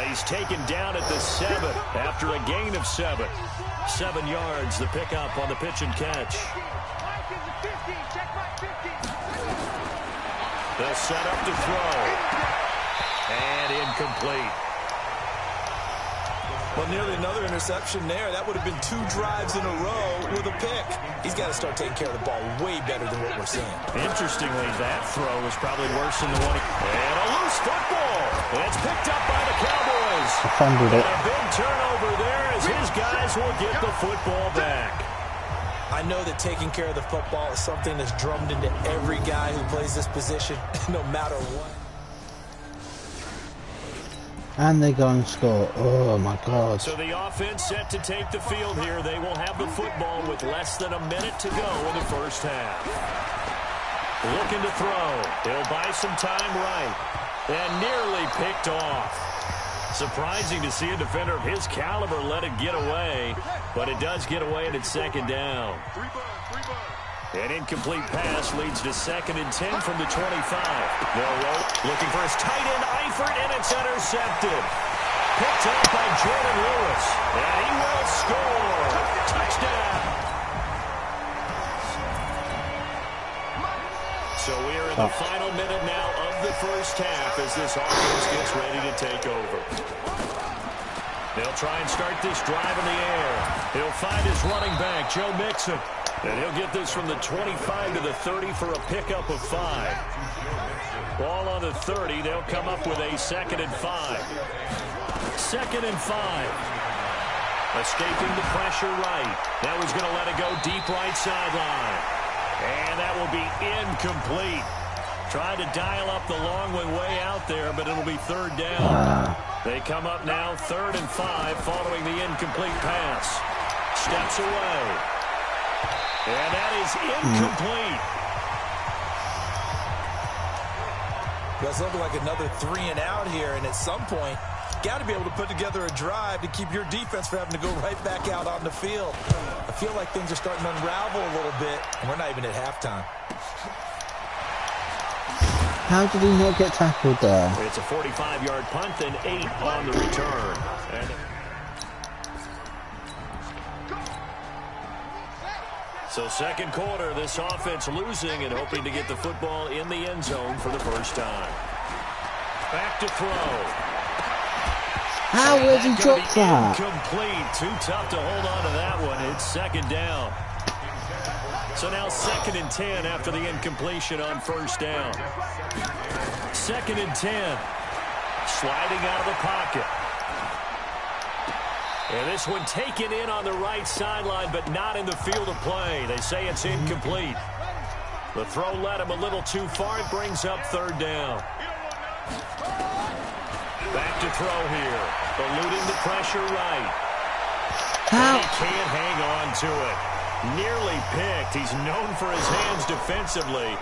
He's taken down at the 7 after a gain of 7. 7 yards, the pickup on the pitch and catch. They'll set up to throw. And incomplete. Well, nearly another interception there. That would have been 2 drives in a row with a pick. He's got to start taking care of the ball way better than what we're seeing. Interestingly, that throw was probably worse than the one. And a loose football. It's picked up by the Cowboys. Fumbled it. And a big turnover there as his guys will get the football back. I know that taking care of the football is something that's drummed into every guy who plays this position, no matter what. And they go and score. Oh, my God. So the offense set to take the field here. They will have the football with less than a minute to go in the first half. Looking to throw. He'll buy some time right. And nearly picked off. Surprising to see a defender of his caliber let it get away. But it does get away and it's 2nd down. An incomplete pass leads to 2nd and 10 from the 25. They'll roll. Looking for his tight end, Eifert, and it's intercepted. Picked up by Jordan Lewis. And he will score. Touchdown. So we are in the final minute now of the first half as this offense gets ready to take over. They'll try and start this drive in the air. He'll find his running back, Joe Mixon. And he'll get this from the 25 to the 30 for a pickup of 5. Ball on the 30. They'll come up with a 2nd and 5. 2nd and 5. Escaping the pressure right. Now he's going to let it go deep right sideline. And that will be incomplete. Tried to dial up the long one way out there, but it'll be 3rd down. They come up now 3rd and 5 following the incomplete pass. Steps away. And that is incomplete. That's looking like another 3 and out here, and at some point, got to be able to put together a drive to keep your defense from having to go right back out on the field. I feel like things are starting to unravel a little bit, and we're not even at halftime. How did he not get tackled there? It's a 45-yard punt and 8 on the return. So second quarter, this offense losing and hoping to get the football in the end zone for the first time. Back to throw. How has he dropped that? Incomplete. Too tough to hold on to that one. It's second down. So now 2nd and 10 after the incompletion on first down. 2nd and 10. Sliding out of the pocket. And this one taken in on the right sideline, but not in the field of play. They say it's incomplete. The throw led him a little too far. It brings up 3rd down. Back to throw here. Eluding the pressure right. How? He can't hang on to it. Nearly picked. He's known for his hands defensively,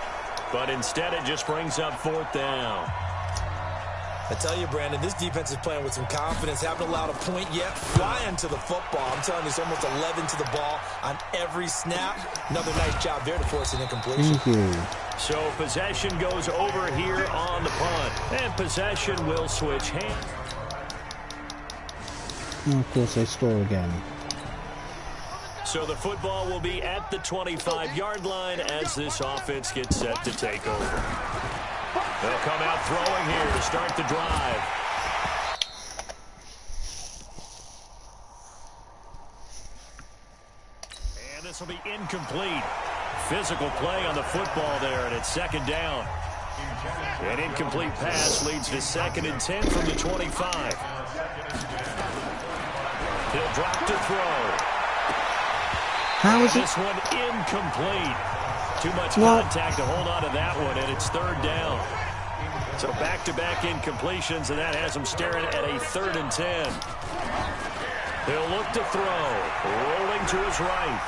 but instead it just brings up 4th down. I tell you, Brandon, this defense is playing with some confidence. Haven't allowed a point yet. Flying to the football. I'm telling you, it's almost 11 to the ball on every snap. Another nice job there to force an incompletion. Thank you. So possession goes over here on the punt, and possession will switch hands. And of course, they score again. So the football will be at the 25-yard line as this offense gets set to take over. They'll come out throwing here to start the drive. And this will be incomplete. Physical play on the football there, and it's 2nd down. An incomplete pass leads to 2nd and 10 from the 25. He'll drop to throw. How is it? This one incomplete. Too much contact to hold on to that one, and it's 3rd down. So back-to-back incompletions, and that has him staring at a 3rd and 10. He'll look to throw. Rolling to his right.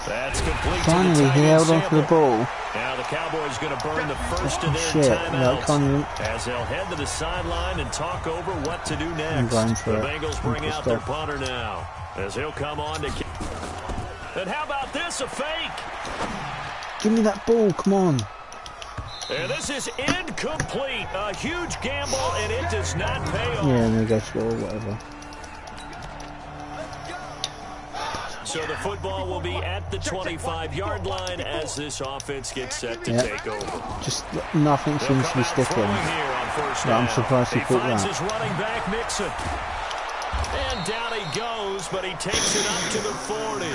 That's complete. Finally, he held on to the ball. Now the Cowboys going to burn the first of their timeouts as they'll head to the sideline and talk over what to do next. The Bengals bring out their punter now as he'll come on to kick. And how about this, a fake? Give me that ball, come on. And this is incomplete. A huge gamble, and it does not pay off. Yeah, and they go score or whatever. So the football will be at the 25-yard line as this offense gets set to take over. Just nothing seems to be sticking. I'm surprised he put that. His running back Mixon. And down he goes, but he takes it up to the 40.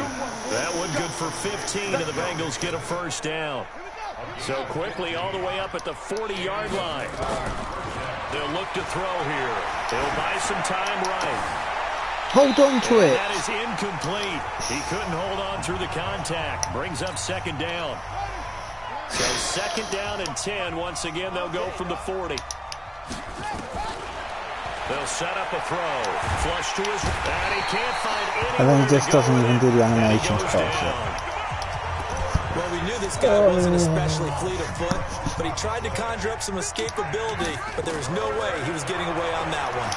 That one good for 15, and the Bengals get a first down. So quickly all the way up at the 40-yard line. They'll look to throw here. They'll buy some time right. Hold on to it. That is incomplete. He couldn't hold on through the contact. Brings up 2nd down. So 2nd down and 10. Once again, they'll go from the 40. They'll set up a throw. Flush to his... And he can't find any. And then he just doesn't even do the animations part. Well, we knew this guy wasn't especially fleet of foot, but he tried to conjure up some escapability, but there was no way he was getting away on that one.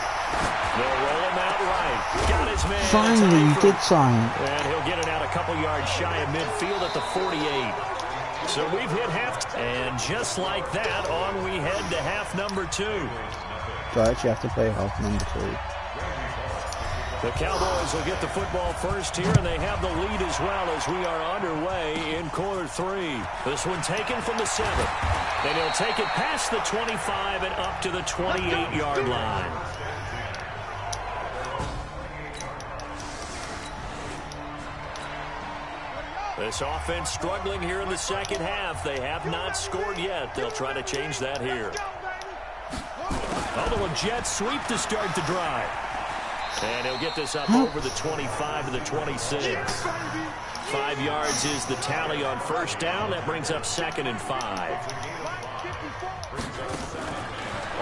They'll roll him out right. Got his man. Finally, he did sign. And he'll get it out a couple yards shy of midfield at the 48. So we've hit half. And just like that, on we head to half number 2. So I actually have to play half number 2. The Cowboys will get the football first here, and they have the lead as well as we are underway in quarter 3. This one taken from the 7. Then he'll take it past the 25 and up to the 28-yard line. This offense struggling here in the second half. They have not scored yet. They'll try to change that here. Although a jet sweep to start the drive. And he'll get this up over the 25 to the 26. 5 yards is the tally on first down. That brings up 2nd and 5.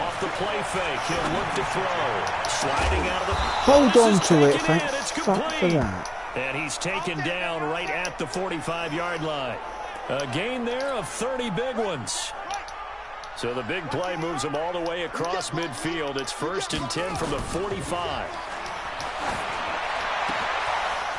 Off the play fake. He'll look to throw. Sliding out of the... Hold on to it. Thank fuck for that. And he's taken down right at the 45-yard line. A gain there of 30 big ones. So the big play moves them all the way across midfield. It's 1st and 10 from the 45.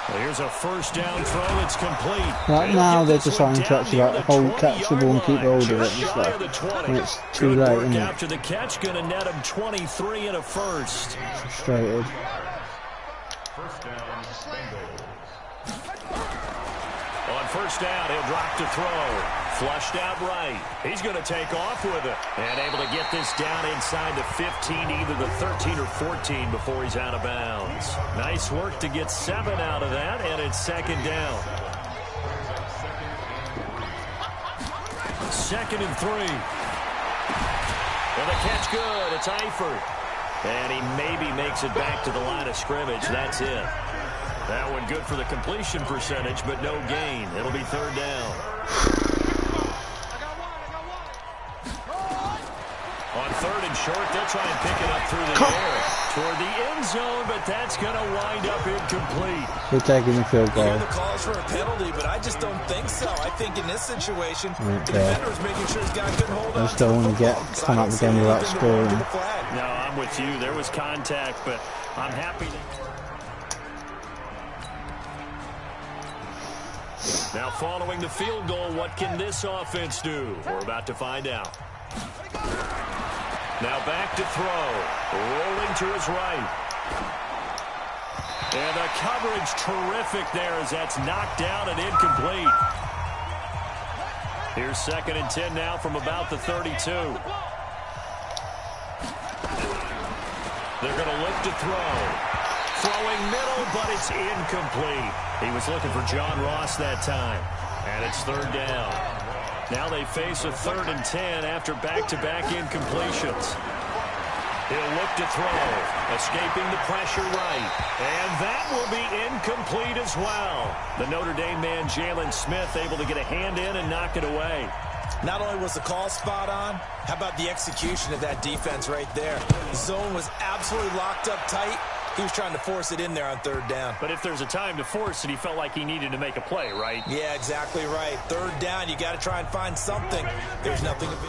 Well, here's a first down throw. It's complete. Right now they're deciding to actually like hold, catch the ball and keep hold of it and stuff. And it's too late, isn't it? After the catch, going to net him 23 and a first. Frustrated. On first down, he'll drop to throw. Flushed out right. He's going to take off with it. And able to get this down inside the 15, either the 13 or 14 before he's out of bounds. Nice work to get 7 out of that, and it's 2nd down. 2nd and 3. And the catch good. It's Eifert. And he maybe makes it back to the line of scrimmage. That's it. That one good for the completion percentage, but no gain. It'll be 3rd down. On 3rd and short, they'll try and pick it up through the air toward the end zone, but that's going to wind up incomplete. They're taking the field goal. You hear the calls for a penalty, but I just don't think so. I think in this situation, the defender's making sure he's got a good hold on. I just don't want to come up again without scoring. No, I'm with you. There was contact, but I'm happy Now following the field goal, what can this offense do? We're about to find out. Now back to throw. Rolling to his right. And the coverage terrific there as that's knocked down and incomplete. Here's 2nd and 10 now from about the 32. They're going to look to throw. Throwing middle, but it's incomplete. He was looking for John Ross that time. And it's 3rd down. Now they face a 3rd and 10 after back-to-back incompletions. He'll look to throw. Escaping the pressure right. And that will be incomplete as well. The Notre Dame man, Jalen Smith, able to get a hand in and knock it away. Not only was the call spot on, how about the execution of that defense right there? The zone was absolutely locked up tight. He was trying to force it in there on 3rd down. But if there's a time to force it, he felt like he needed to make a play, right? Yeah, exactly right. 3rd down, you got to try and find something. There's nothing to be.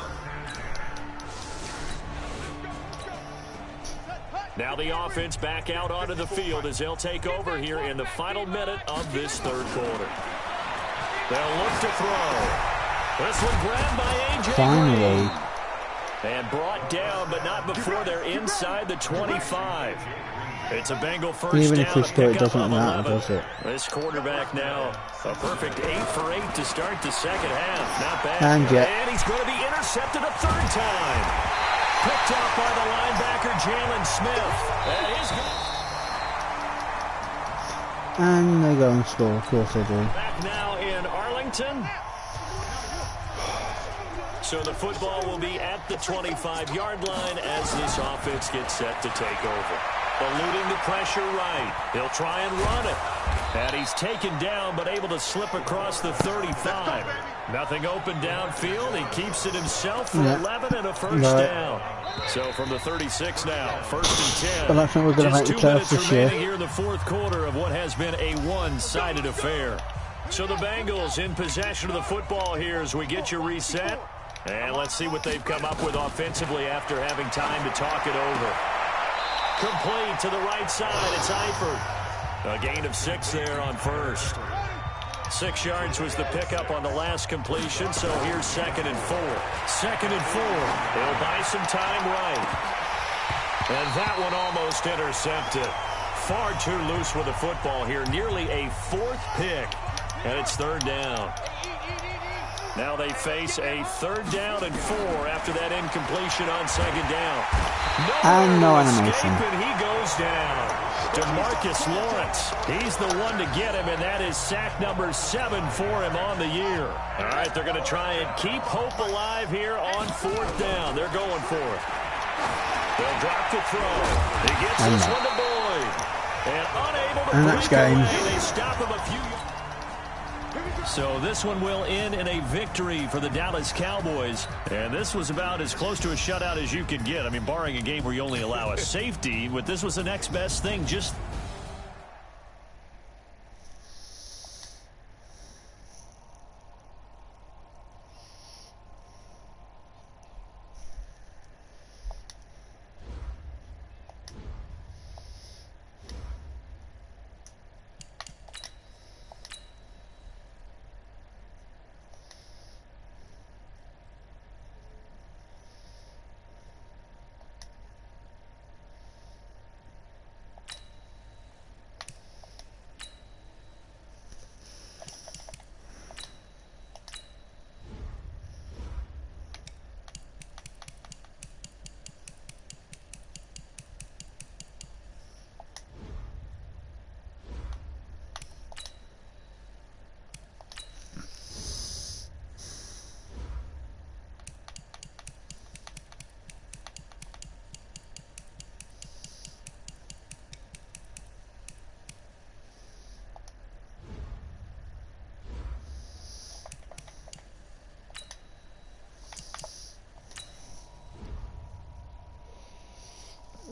Now the offense back out onto the field as they'll take over here in the final minute of this 3rd quarter. They'll look to throw. This one grabbed by A.J. Finally. And brought down, but not before they're inside the 25. It's a Bengal first down. Even if we score, it doesn't matter, does it? This quarterback now, a perfect 8 for 8 to start the 2nd half. Not bad. And he's going to be intercepted a 3rd time. Picked off by the linebacker, Jalen Smith. That is good. And they go and score. Of course they do. Back now in Arlington. So the football will be at the 25-yard line as this offense gets set to take over. Eluding the pressure right. He'll try and run it. And he's taken down, but able to slip across the 35. Nothing open downfield. He keeps it himself for 11 and a first down. So from the 36 now, 1st and 10. But I think we're going to make the playoffs this year. Here in the 4th quarter of what has been a one-sided affair. So the Bengals in possession of the football here as we get you reset. And let's see what they've come up with offensively after having time to talk it over. Complete to the right side. It's Eifert. A gain of 6 there on first. 6 yards was the pickup on the last completion, so here's 2nd and 4. 2nd and 4. They'll buy some time right. And that one almost intercepted. Far too loose with the football here. Nearly a 4th pick. And it's 3rd down. Now they face a 3rd down and 4 after that incompletion on 2nd down. And no animation. And he goes down. DeMarcus Lawrence. He's the one to get him, and that is sack number 7 for him on the year. All right, they're going to try and keep hope alive here on 4th down. They're going for it. They'll drop the throw. He gets this one to Boyd. And unable to break away. They stop him a few yards. So this one will end in a victory for the Dallas Cowboys. And this was about as close to a shutout as you could get. I mean, barring a game where you only allow a safety, but this was the next best thing. Just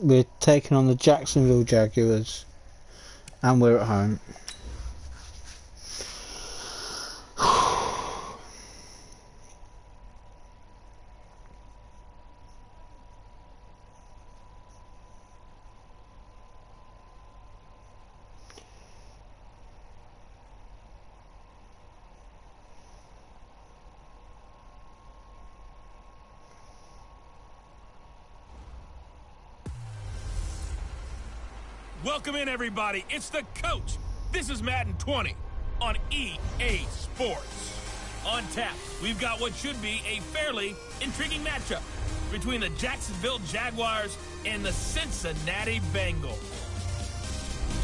We're taking on the Jacksonville Jaguars, and we're at home. Welcome in, everybody. It's the coach. This is Madden 20 on EA Sports. On tap, we've got what should be a fairly intriguing matchup between the Jacksonville Jaguars and the Cincinnati Bengals.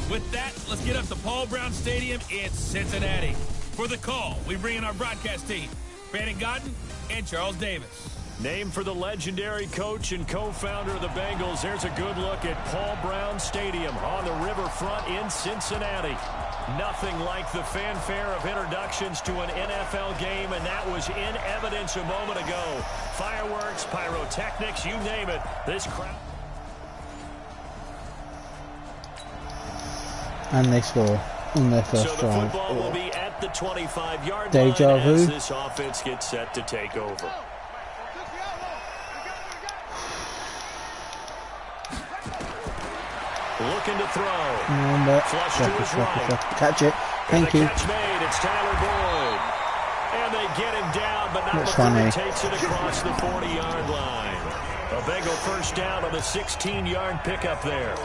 With that, let's get up to Paul Brown Stadium in Cincinnati. For the call, we bring in our broadcast team, Brandon Godden and Charles Davis. Named for the legendary coach and co-founder of the Bengals, there's a good look at Paul Brown Stadium on the riverfront in Cincinnati. Nothing like the fanfare of introductions to an NFL game, and that was in evidence a moment ago. Fireworks, pyrotechnics, you name it. This crowd. And they score on their first So the drive. football will be at the 25-yard line Deja vu. as this offense gets set to take over. Looking to throw. Flush to his right. Catch it. Thank you. Catch made. It's Tyler Boyd. And they get him down, but not That's before funny. he takes it across the 40-yard line. A Bengal first down on the 16-yard pickup there.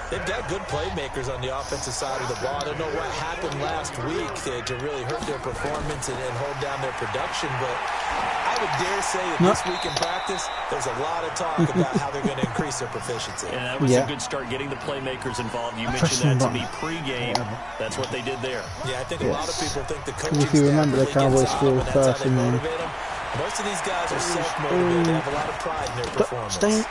They've got good playmakers on the offensive side of the ball. I don't know what happened last week to really hurt their performance and hold down their production, but I would dare say that this week in practice, there's a lot of talk about how they're going to increase their proficiency. And that was a good start, getting the playmakers involved. You mentioned that to me pregame. That's what they did there. Yeah, I think a lot of people think the coaching If you remember, the staff Cowboys really scored gets out, first and and that's how they then... motivate them. Most of these guys are self-motivated. They have a lot of pride in their performance.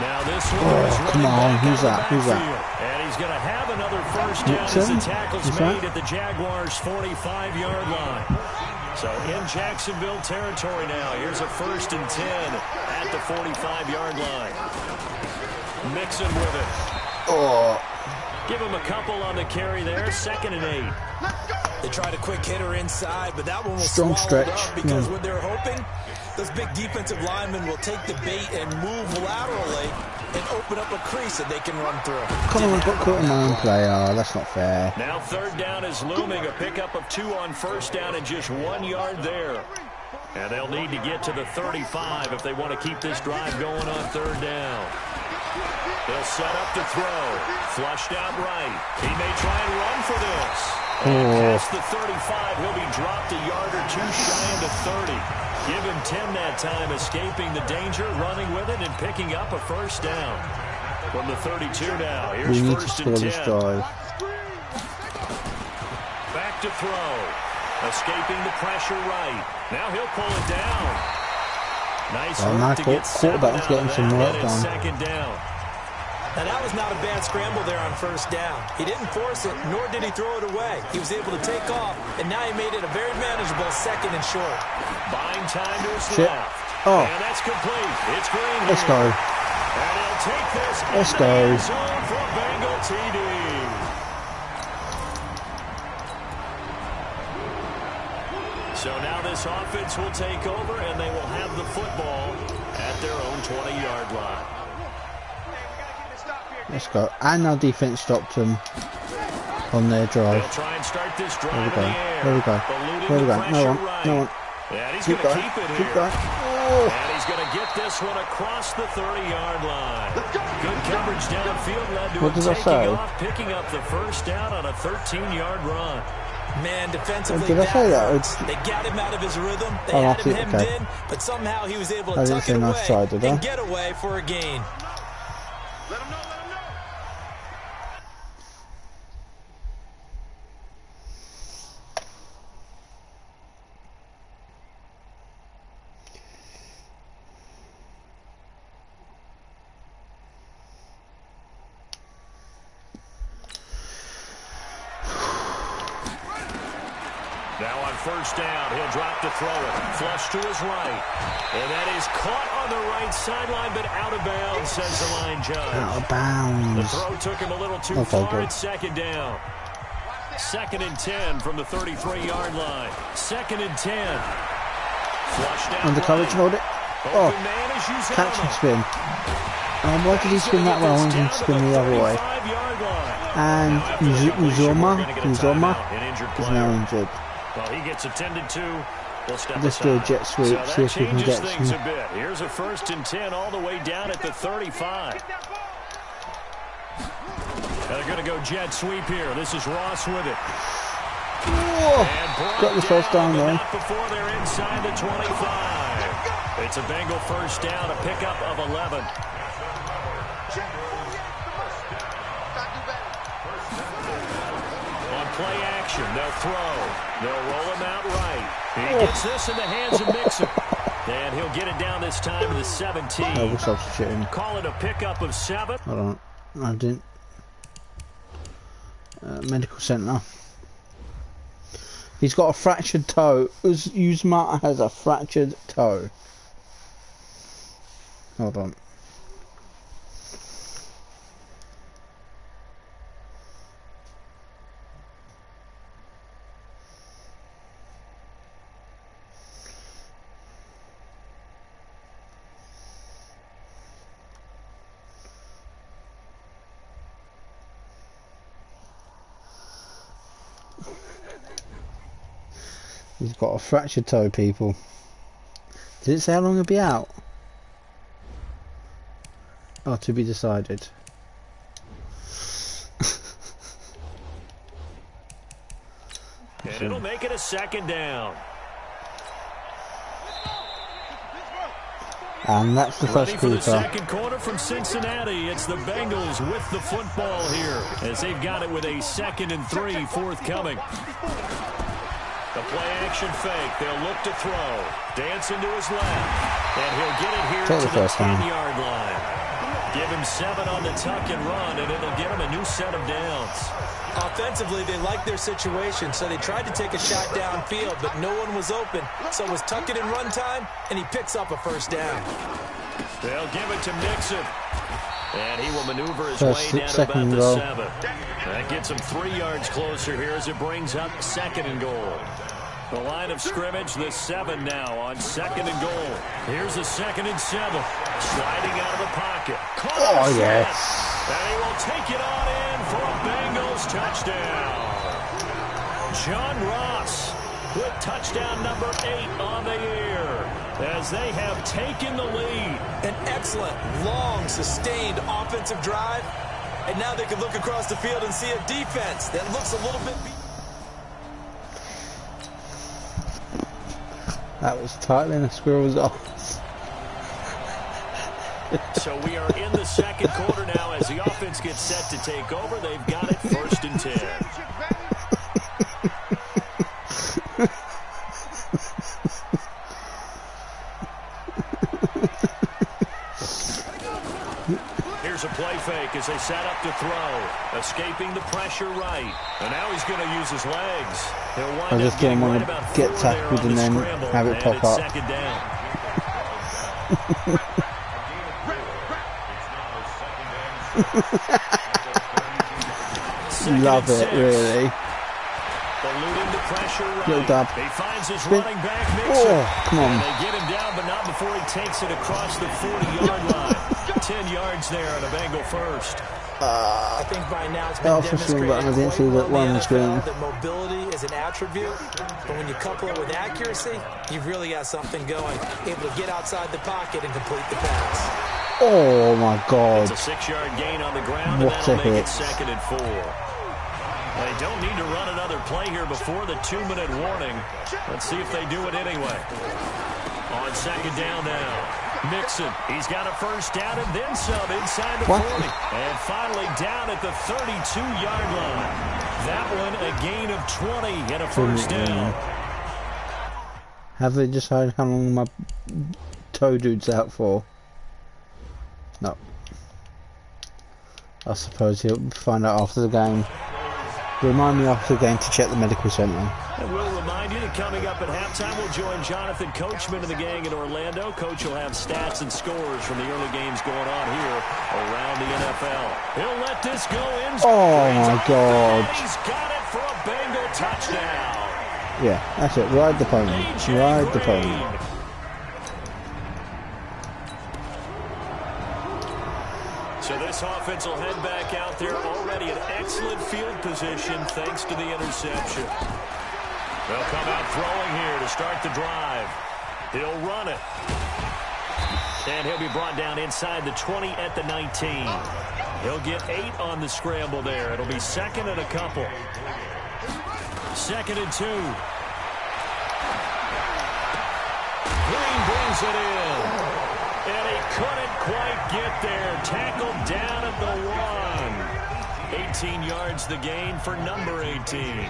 Now this one is come on, who's that? Who's that? And he's going to have another first down as the tackle's made at the Jaguars' 45-yard line. So in Jacksonville territory now. Here's a 1st and 10 at the 45-yard line. Mixon with it. Give him a couple on the carry there. 2nd and 8. They tried a quick hitter inside, but that one was Strong swallowed stretch. up because what they're hoping, those big defensive linemen will take the bait and move laterally and open up a crease that they can run through. Come on, got caught in my own play. Oh, that's not fair. Now 3rd down is looming. A pickup of 2 on 1st down and just 1 yard there. And they'll need to get to the 35 if they want to keep this drive going on 3rd down. He'll set up to throw. Flushed out right. He may try and run for this. And past the 35, he'll be dropped a yard or 2 shy into 30. Give him 10 that time, escaping the danger, running with it, and picking up a 1st down. From the 32 now, here's We need to 1st score and 10. this drive. Back to throw. Escaping the pressure right. Now he'll pull it down. Nice work to get 7 quarterback's getting some work and it's done. 2nd down. Now, that was not a bad scramble there on 1st down. He didn't force it, nor did he throw it away. He was able to take off, and now he made it a very manageable 2nd and short. Buying time to his Shit. left. Oh. And that's complete. It's Green. Let's go. And he'll take this. Let's go. For a Bengal TD. So now this offense will take over, and they will have the football at their own 20-yard line. Let's go. And our defense stopped them on their drive. They'll try and start this drive There we in go. the air. There we go. Eluding There we the go. No pressure one. right. No one. And he's Keep going to going. keep it Keep here. going. Oh. And he's going to get this one across the 30-yard line. Good coverage downfield led to What him did I taking say? off, picking up the 1st down on a 13-yard run. Man, defensively, Did I say that? they got him out of his rhythm. They Oh, had him okay. hemmed in, but somehow he was able I to didn't tuck say it nice away try, did I? and get away for a gain. Let him know, let him know. Now on 1st down, he'll drop to throw it. Flush to his right. And that is caught on the right sideline, but out of bounds, says the line judge. Out of bounds. The throw took him a little too far. It's second down. 2nd and 10 from the 33-yard line. 2nd and 10. Flushed out. Under coverage, hold it. Oh, catch and spin. Why did he spin that way? I wanted him to spin the other way. And Uzoma is now injured. Well, he gets attended to. Let's do a jet sweep, see if we can get some. Here's a 1st and 10 all the way down at the 35. They're going to go jet sweep here. This is Ross with it. Whoa! Got the first down though. Before they're inside the 25. It's a Bengal first down, a pickup of 11. On play action, they'll throw. They'll roll him out right. He gets this in the hands of Mixon. And he'll get it down this time to the 17. I was substituting. Call it a pickup of 7. Hold on. I didn't. Medical centre. He's got a fractured toe. Uzma has a fractured toe. Hold on. He's got a fractured toe, people. Did it say how long he'll be out? Oh, to be decided. And it'll make it a 2nd down. And that's the first quarter. The second quarter from Cincinnati. It's the Bengals with the football here as they've got it with a 2nd and 3 forthcoming. The play action fake. They'll look to throw. Dancing to his left. And he'll get it here to the 10-yard line. Give him 7 on the tuck and run, and it'll get him a new set of downs. Offensively, they liked their situation, so they tried to take a shot downfield, but no one was open. So it was tuck it and run time, and he picks up a first down. They'll give it to Mixon. And he will maneuver his way down to about the 7. That gets him 3 yards closer here as it brings up 2nd and goal. The line of scrimmage, the 7 now on 2nd and goal. Here's the 2nd and 7. Sliding out of the pocket. Oh, yes. And he will take it on in for a Bengals touchdown. John Ross with touchdown number 8 on the year as they have taken the lead. An excellent, long, sustained offensive drive. And now they can look across the field and see a defense that looks a little bit beat. That was tighter than a squirrel's ass. So we are in the 2nd quarter now as the offense gets set to take over. They've got it 1st and 10. Here's a play fake as they set up to throw. Escaping the pressure right. And now he's going to use his legs. He'll wind I just don't want to get tackled and then have it pop up. 2nd down. Love it, really. Little dab. He finds his running back, Mixon. Oh, come on. And they get him down, but not before he takes it across the 40-yard line. 10 yards there on a Bengal first. I think by now it's been demonstrated I didn't see that one on the screen. That mobility is an attribute, but when you couple it with accuracy, you've really got something going. Able to get outside the pocket and complete the pass. Oh my God! It's a 6-yard gain on the ground, What and that'll a make hit. it 2nd and 4. They don't need to run another play here before the 2-minute warning. Let's see if they do it anyway. On 2nd down now. Mixon, he's got a first down and then some inside the 40. And finally down at the 32-yard line. That one a gain of 20 and a first down. Have they decided how long my toe dude's out for? No. I suppose he'll find out after the game. Remind me after the game to check the medical centre. And we'll remind you to And coming up at halftime, we'll join Jonathan Coachman and the gang in Orlando. Coach will have stats and scores from the early games going on here around the NFL. He'll let this go in. Oh, my God. He's got it for a Bengal touchdown. Yeah, that's it. Ride the pony. Ride the pony. So this offense will head back out there already in excellent field position thanks to the interception. They'll come out throwing here to start the drive. He'll run it. And he'll be brought down inside the 20 at the 19. He'll get 8 on the scramble there. It'll be second and a couple. Second and 2. Green brings it in. And he couldn't quite get there. Tackled down at the 1. 18 yards the gain for number 18.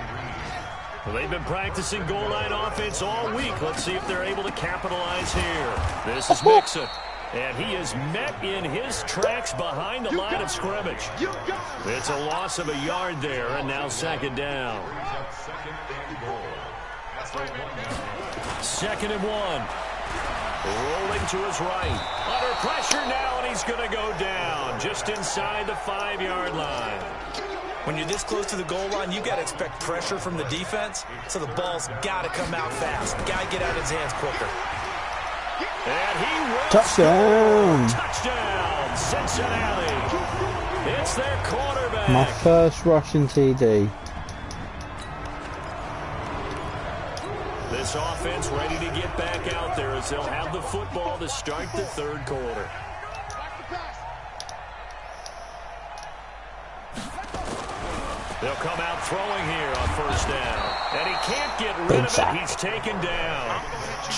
Well, they've been practicing goal line offense all week. Let's see if they're able to capitalize here. This is Mixon. And he is met in his tracks behind the line of scrimmage. It's a loss of a yard there, and now second down. Second and 1. Rolling to his right. Under pressure now, and he's going to go down just inside the 5-yard line. When you're this close to the goal line, you've got to expect pressure from the defense, so the ball's got to come out fast. Got to get out of his hands quicker. And he will Touchdown! score. Touchdown, Cincinnati. It's their quarterback. My first rushing TD. This offense ready to get back out there as they'll have the football to start the third quarter. They'll come out throwing here on first down. And he can't get rid of it. He's taken down.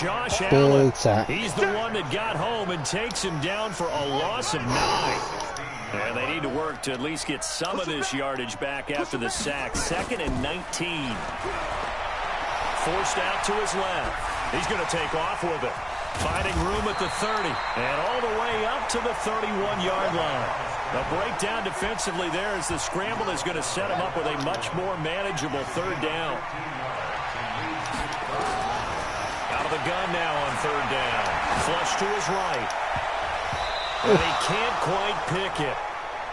Josh Allen, he's the one that got home and takes him down for a loss of 9. And they need to work to at least get some of this yardage back after the sack. Second and 19. Forced out to his left. He's going to take off with it. Finding room at the 30. And all the way up to the 31-yard line. A breakdown defensively there as the scramble is going to set him up with a much more manageable third down. Out of the gun now on third down. Flush to his right. And he can't quite pick it.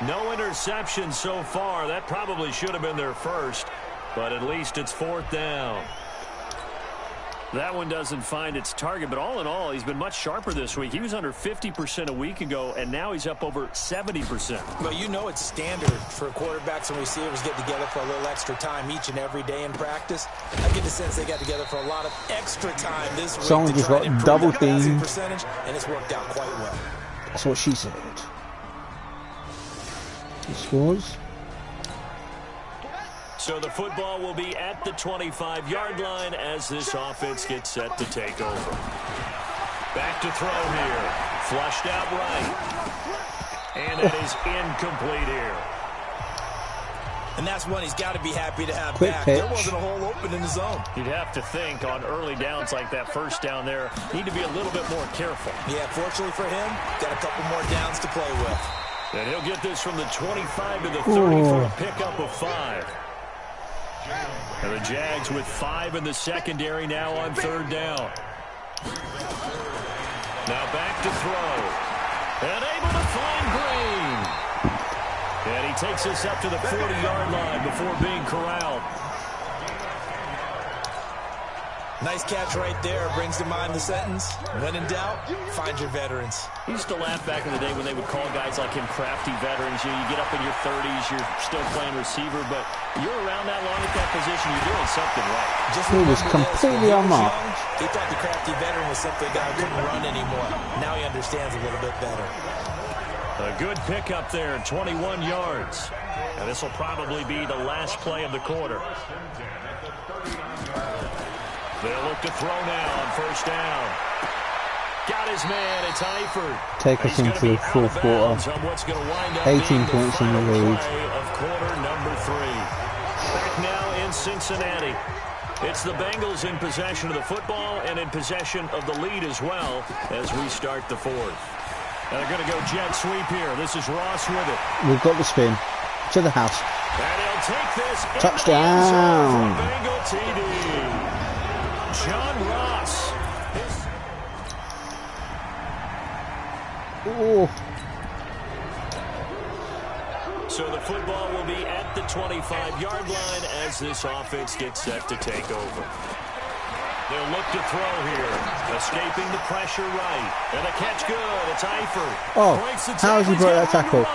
No interception so far. That probably should have been their first. But at least it's fourth down. That one doesn't find its target, but all in all, he's been much sharper this week. He was under 50% a week ago, and now he's up over 70%. Well, you know it's standard for quarterbacks and receivers get together for a little extra time each and every day in practice. I get the sense they got together for a lot of extra time this week. Someone just got double teamed, percentage, and it's worked out quite well. That's what she said. He scores. So the football will be at the 25-yard line as this offense gets set to take over. Back to throw here. Flushed out right. And it is incomplete here. And that's one he's got to be happy to have Quick back. pitch. There wasn't a hole open in the zone. You'd have to think on early downs like that first down there, need to be a little bit more careful. Yeah, fortunately for him, got a couple more downs to play with. And he'll get this from the 25 to the 30 for a pickup of 5. And the Jags with 5 in the secondary now on third down. Now back to throw. And able to find Green. And he takes us up to the 40-yard line before being corralled. Nice catch right there. Brings to mind the sentence, when in doubt, find your veterans. He used to laugh back in the day when they would call guys like him crafty veterans. You get up in your 30s, you're still playing receiver, but you're around that long at that position, you're doing something right. Just He was completely unmarked. He thought the crafty veteran was simply a guy who couldn't run anymore. Now he understands a little bit better. A good pickup there, 21 yards. And this will probably be the last play of the quarter. They'll look to throw now on first down. Got his man, it's Eifert. Take us into the fourth quarter. 18 points in the lead. Of quarter number 3. Back now in Cincinnati. It's the Bengals in possession of the football and in possession of the lead as well as we start the fourth. And they're going to go jet sweep here. This is Ross with it. We've got the spin. To the house. And he'll take this. Touchdown. Bengal TD. John Ross. Oh. So the football will be at the 25-yard line as this offense gets set to take over. They'll look to throw here. Escaping the pressure right. And a catch good. It's Eifert. Oh, how has he brought that tackle?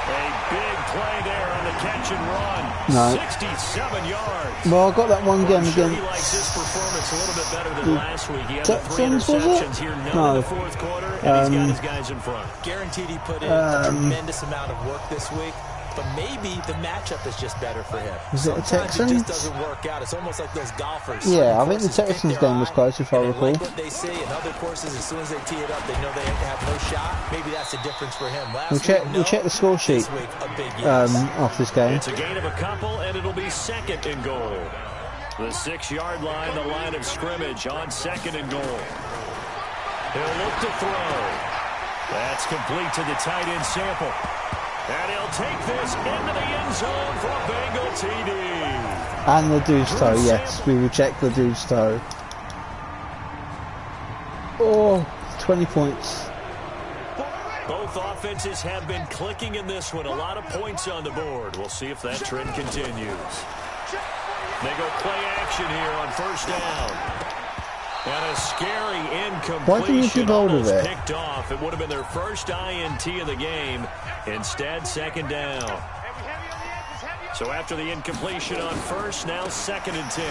A big play there on the catch and run. No. 67 yards. Well, I got that one game Sure, he against likes his performance a little bit better than last week. He had the 3 Texans, was it? interceptions here, none in the fourth quarter, and he's got his guys in front. Guaranteed he put in a tremendous amount of work this week. But maybe the matchup is just better for him. Was it the Sometimes Texans? it just doesn't work out. It's almost like those golfers. Yeah, I Some think the courses hit Texans their game was eye, close, if I and they recall. like what they see, and other courses, as soon as they tee it up, they know they have no shot. Maybe that's the difference for him. We'll check the score sheet This week, a big yes. off this game. It's a gain of a couple, and it'll be second and goal. The 6-yard line, the line of scrimmage on second and goal. He'll look to throw. That's complete to the tight end Sample. And he'll take this into the end zone for a Bengal TD. And the dude's toe, yes. We will check the dude's toe. Oh, 20 points. Both offenses have been clicking in this one. A lot of points on the board. We'll see if that trend continues. They go play action here on first down. And a scary incompletion. Why didn't you keep hold of almost it? picked off. It would have been their first INT of the game. Instead, second down. So after the incompletion on first, now second and 10.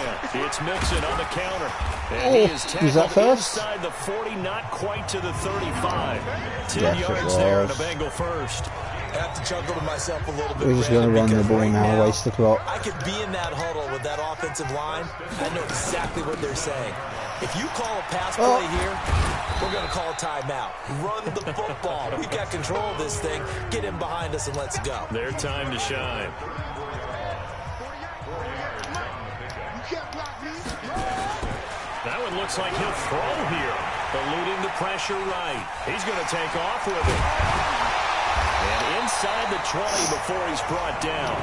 It's Mixon on the counter. And he is was that tackled first? inside the 40, not quite to the 35. 10 Yes, it yards there and a was. Bengal first. I have to chuckle to myself a little bit. We're just going to run the because ball right now, waste the clock. I could be in that huddle with that offensive line. I know exactly what they're saying. If you call a pass play here, we're going to call a timeout. Run the football. We've got control of this thing. Get in behind us and let's go. Their time to shine. That one looks like he'll throw here. Eluding the pressure right. He's going to take off with it. And inside the 20 before he's brought down.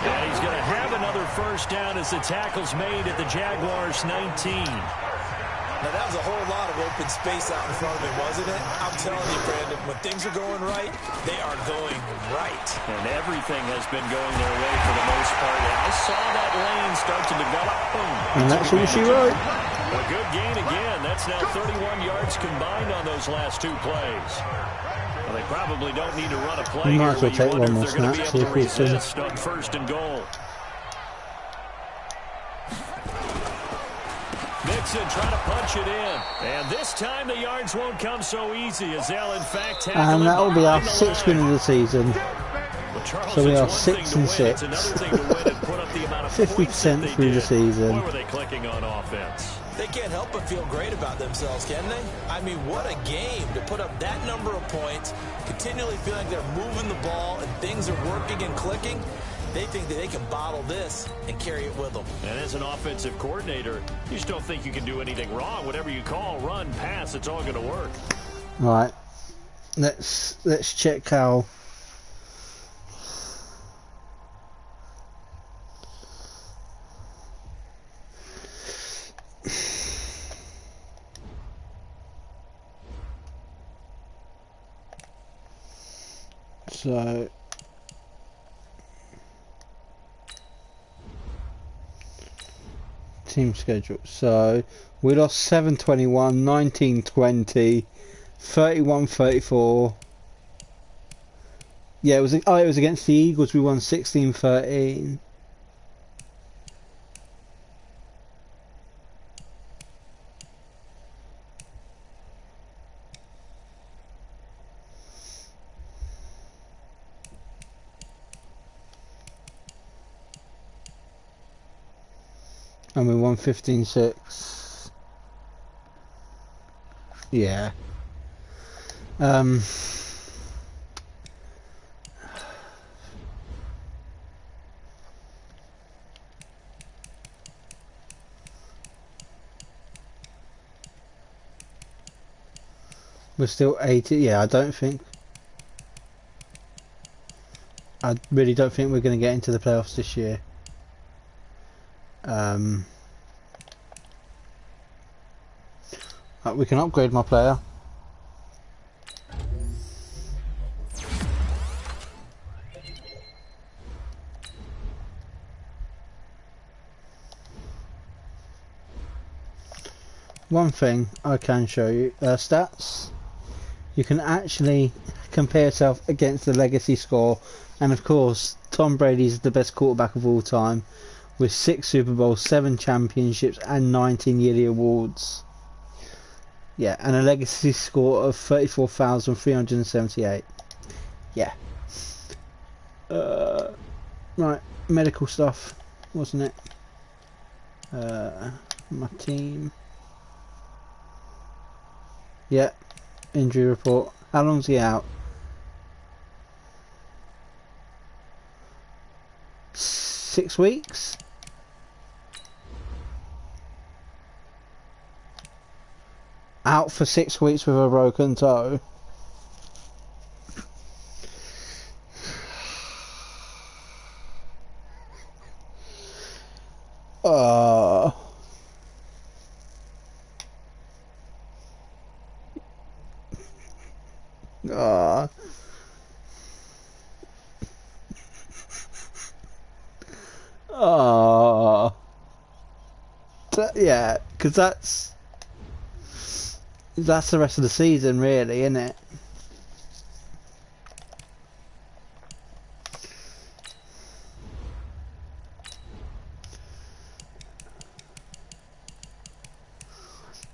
And he's going to have another first down as the tackle's made at the Jaguars' 19. Now, that was a whole lot of open space out in front of him, wasn't it? I'm telling you, Brandon, when things are going right, they are going right. And everything has been going their way for the most part. And I saw that lane start to develop. Boom. And that's what she wrote. A good gain again. That's now 31 yards combined on those last two plays. Well, they probably don't need to run a play You here, might as well but you take wonder one if more they're going to be snap, able to see if we can- resist on first and goal. Mixon trying to punch it in. And this time the yards won't come so easy as they'll in fact tackle And it that will be our behind the 6th win line. of the season. Well, Charles, So we it's are one 6 thing and to win. 6. It's another thing to win and put up the amount of 50% points that they through the did. season. Boy, were they clicking on offense. They can't help but feel great about themselves, can they? I mean, what a game to put up that number of points, continually feel like they're moving the ball and things are working and clicking. They think that they can bottle this and carry it with them. And as an offensive coordinator, you just don't think you can do anything wrong. Whatever you call, run, pass, it's all going to work. Right. Let's check how. So team schedule. So we lost 7-21, 19-20, 31-34. Yeah, it was against the Eagles. We won 16-13. And we won 15-6. Yeah. We're still 80. Yeah, I don't think. I really don't think we're going to get into the playoffs this year. We can upgrade my player. One thing I can show you, stats. You can actually compare yourself against the legacy score, and of course Tom Brady is the best quarterback of all time with 6 Super Bowls, 7 championships and 19 yearly awards. Yeah, and a legacy score of 34,378. Yeah. Right, medical stuff, wasn't it? My team. Yeah, injury report. How long's he out? 6 weeks? Out for 6 weeks with a broken toe. Yeah, because that's the rest of the season, really, isn't it?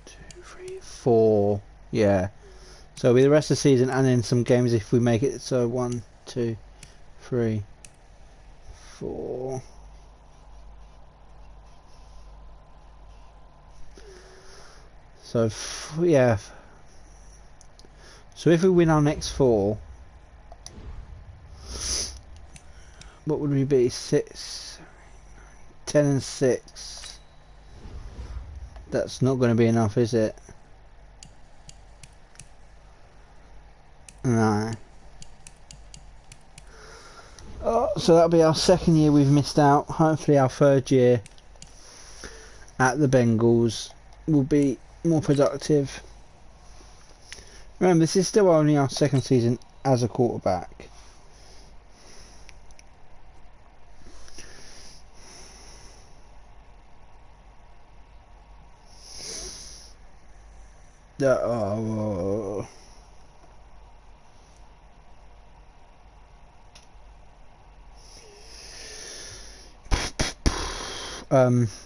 Two, three, 4. Yeah. So it'll be the rest of the season, and then some games if we make it. So 1, 2, 3, 4. So yeah. So if we win our next 4, what would we be? 6, 10 and 6. That's not going to be enough, is it? No. Oh, so that'll be our 2nd year we've missed out. Hopefully our 3rd year at the Bengals will be more productive. Remember, this is still only our 2nd season as a quarterback.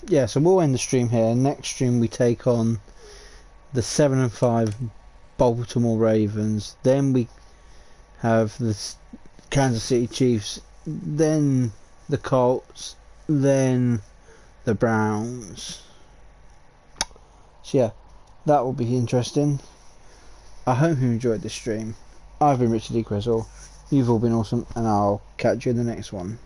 Yeah, so we'll end the stream here. Next stream we take on the 7 and 5 Baltimore Ravens. Then we have the Kansas City Chiefs. Then the Colts. Then the Browns. So yeah, that will be interesting. I hope you enjoyed this stream. I've been Richard D. Crizzle. You've all been awesome, and I'll catch you in the next one.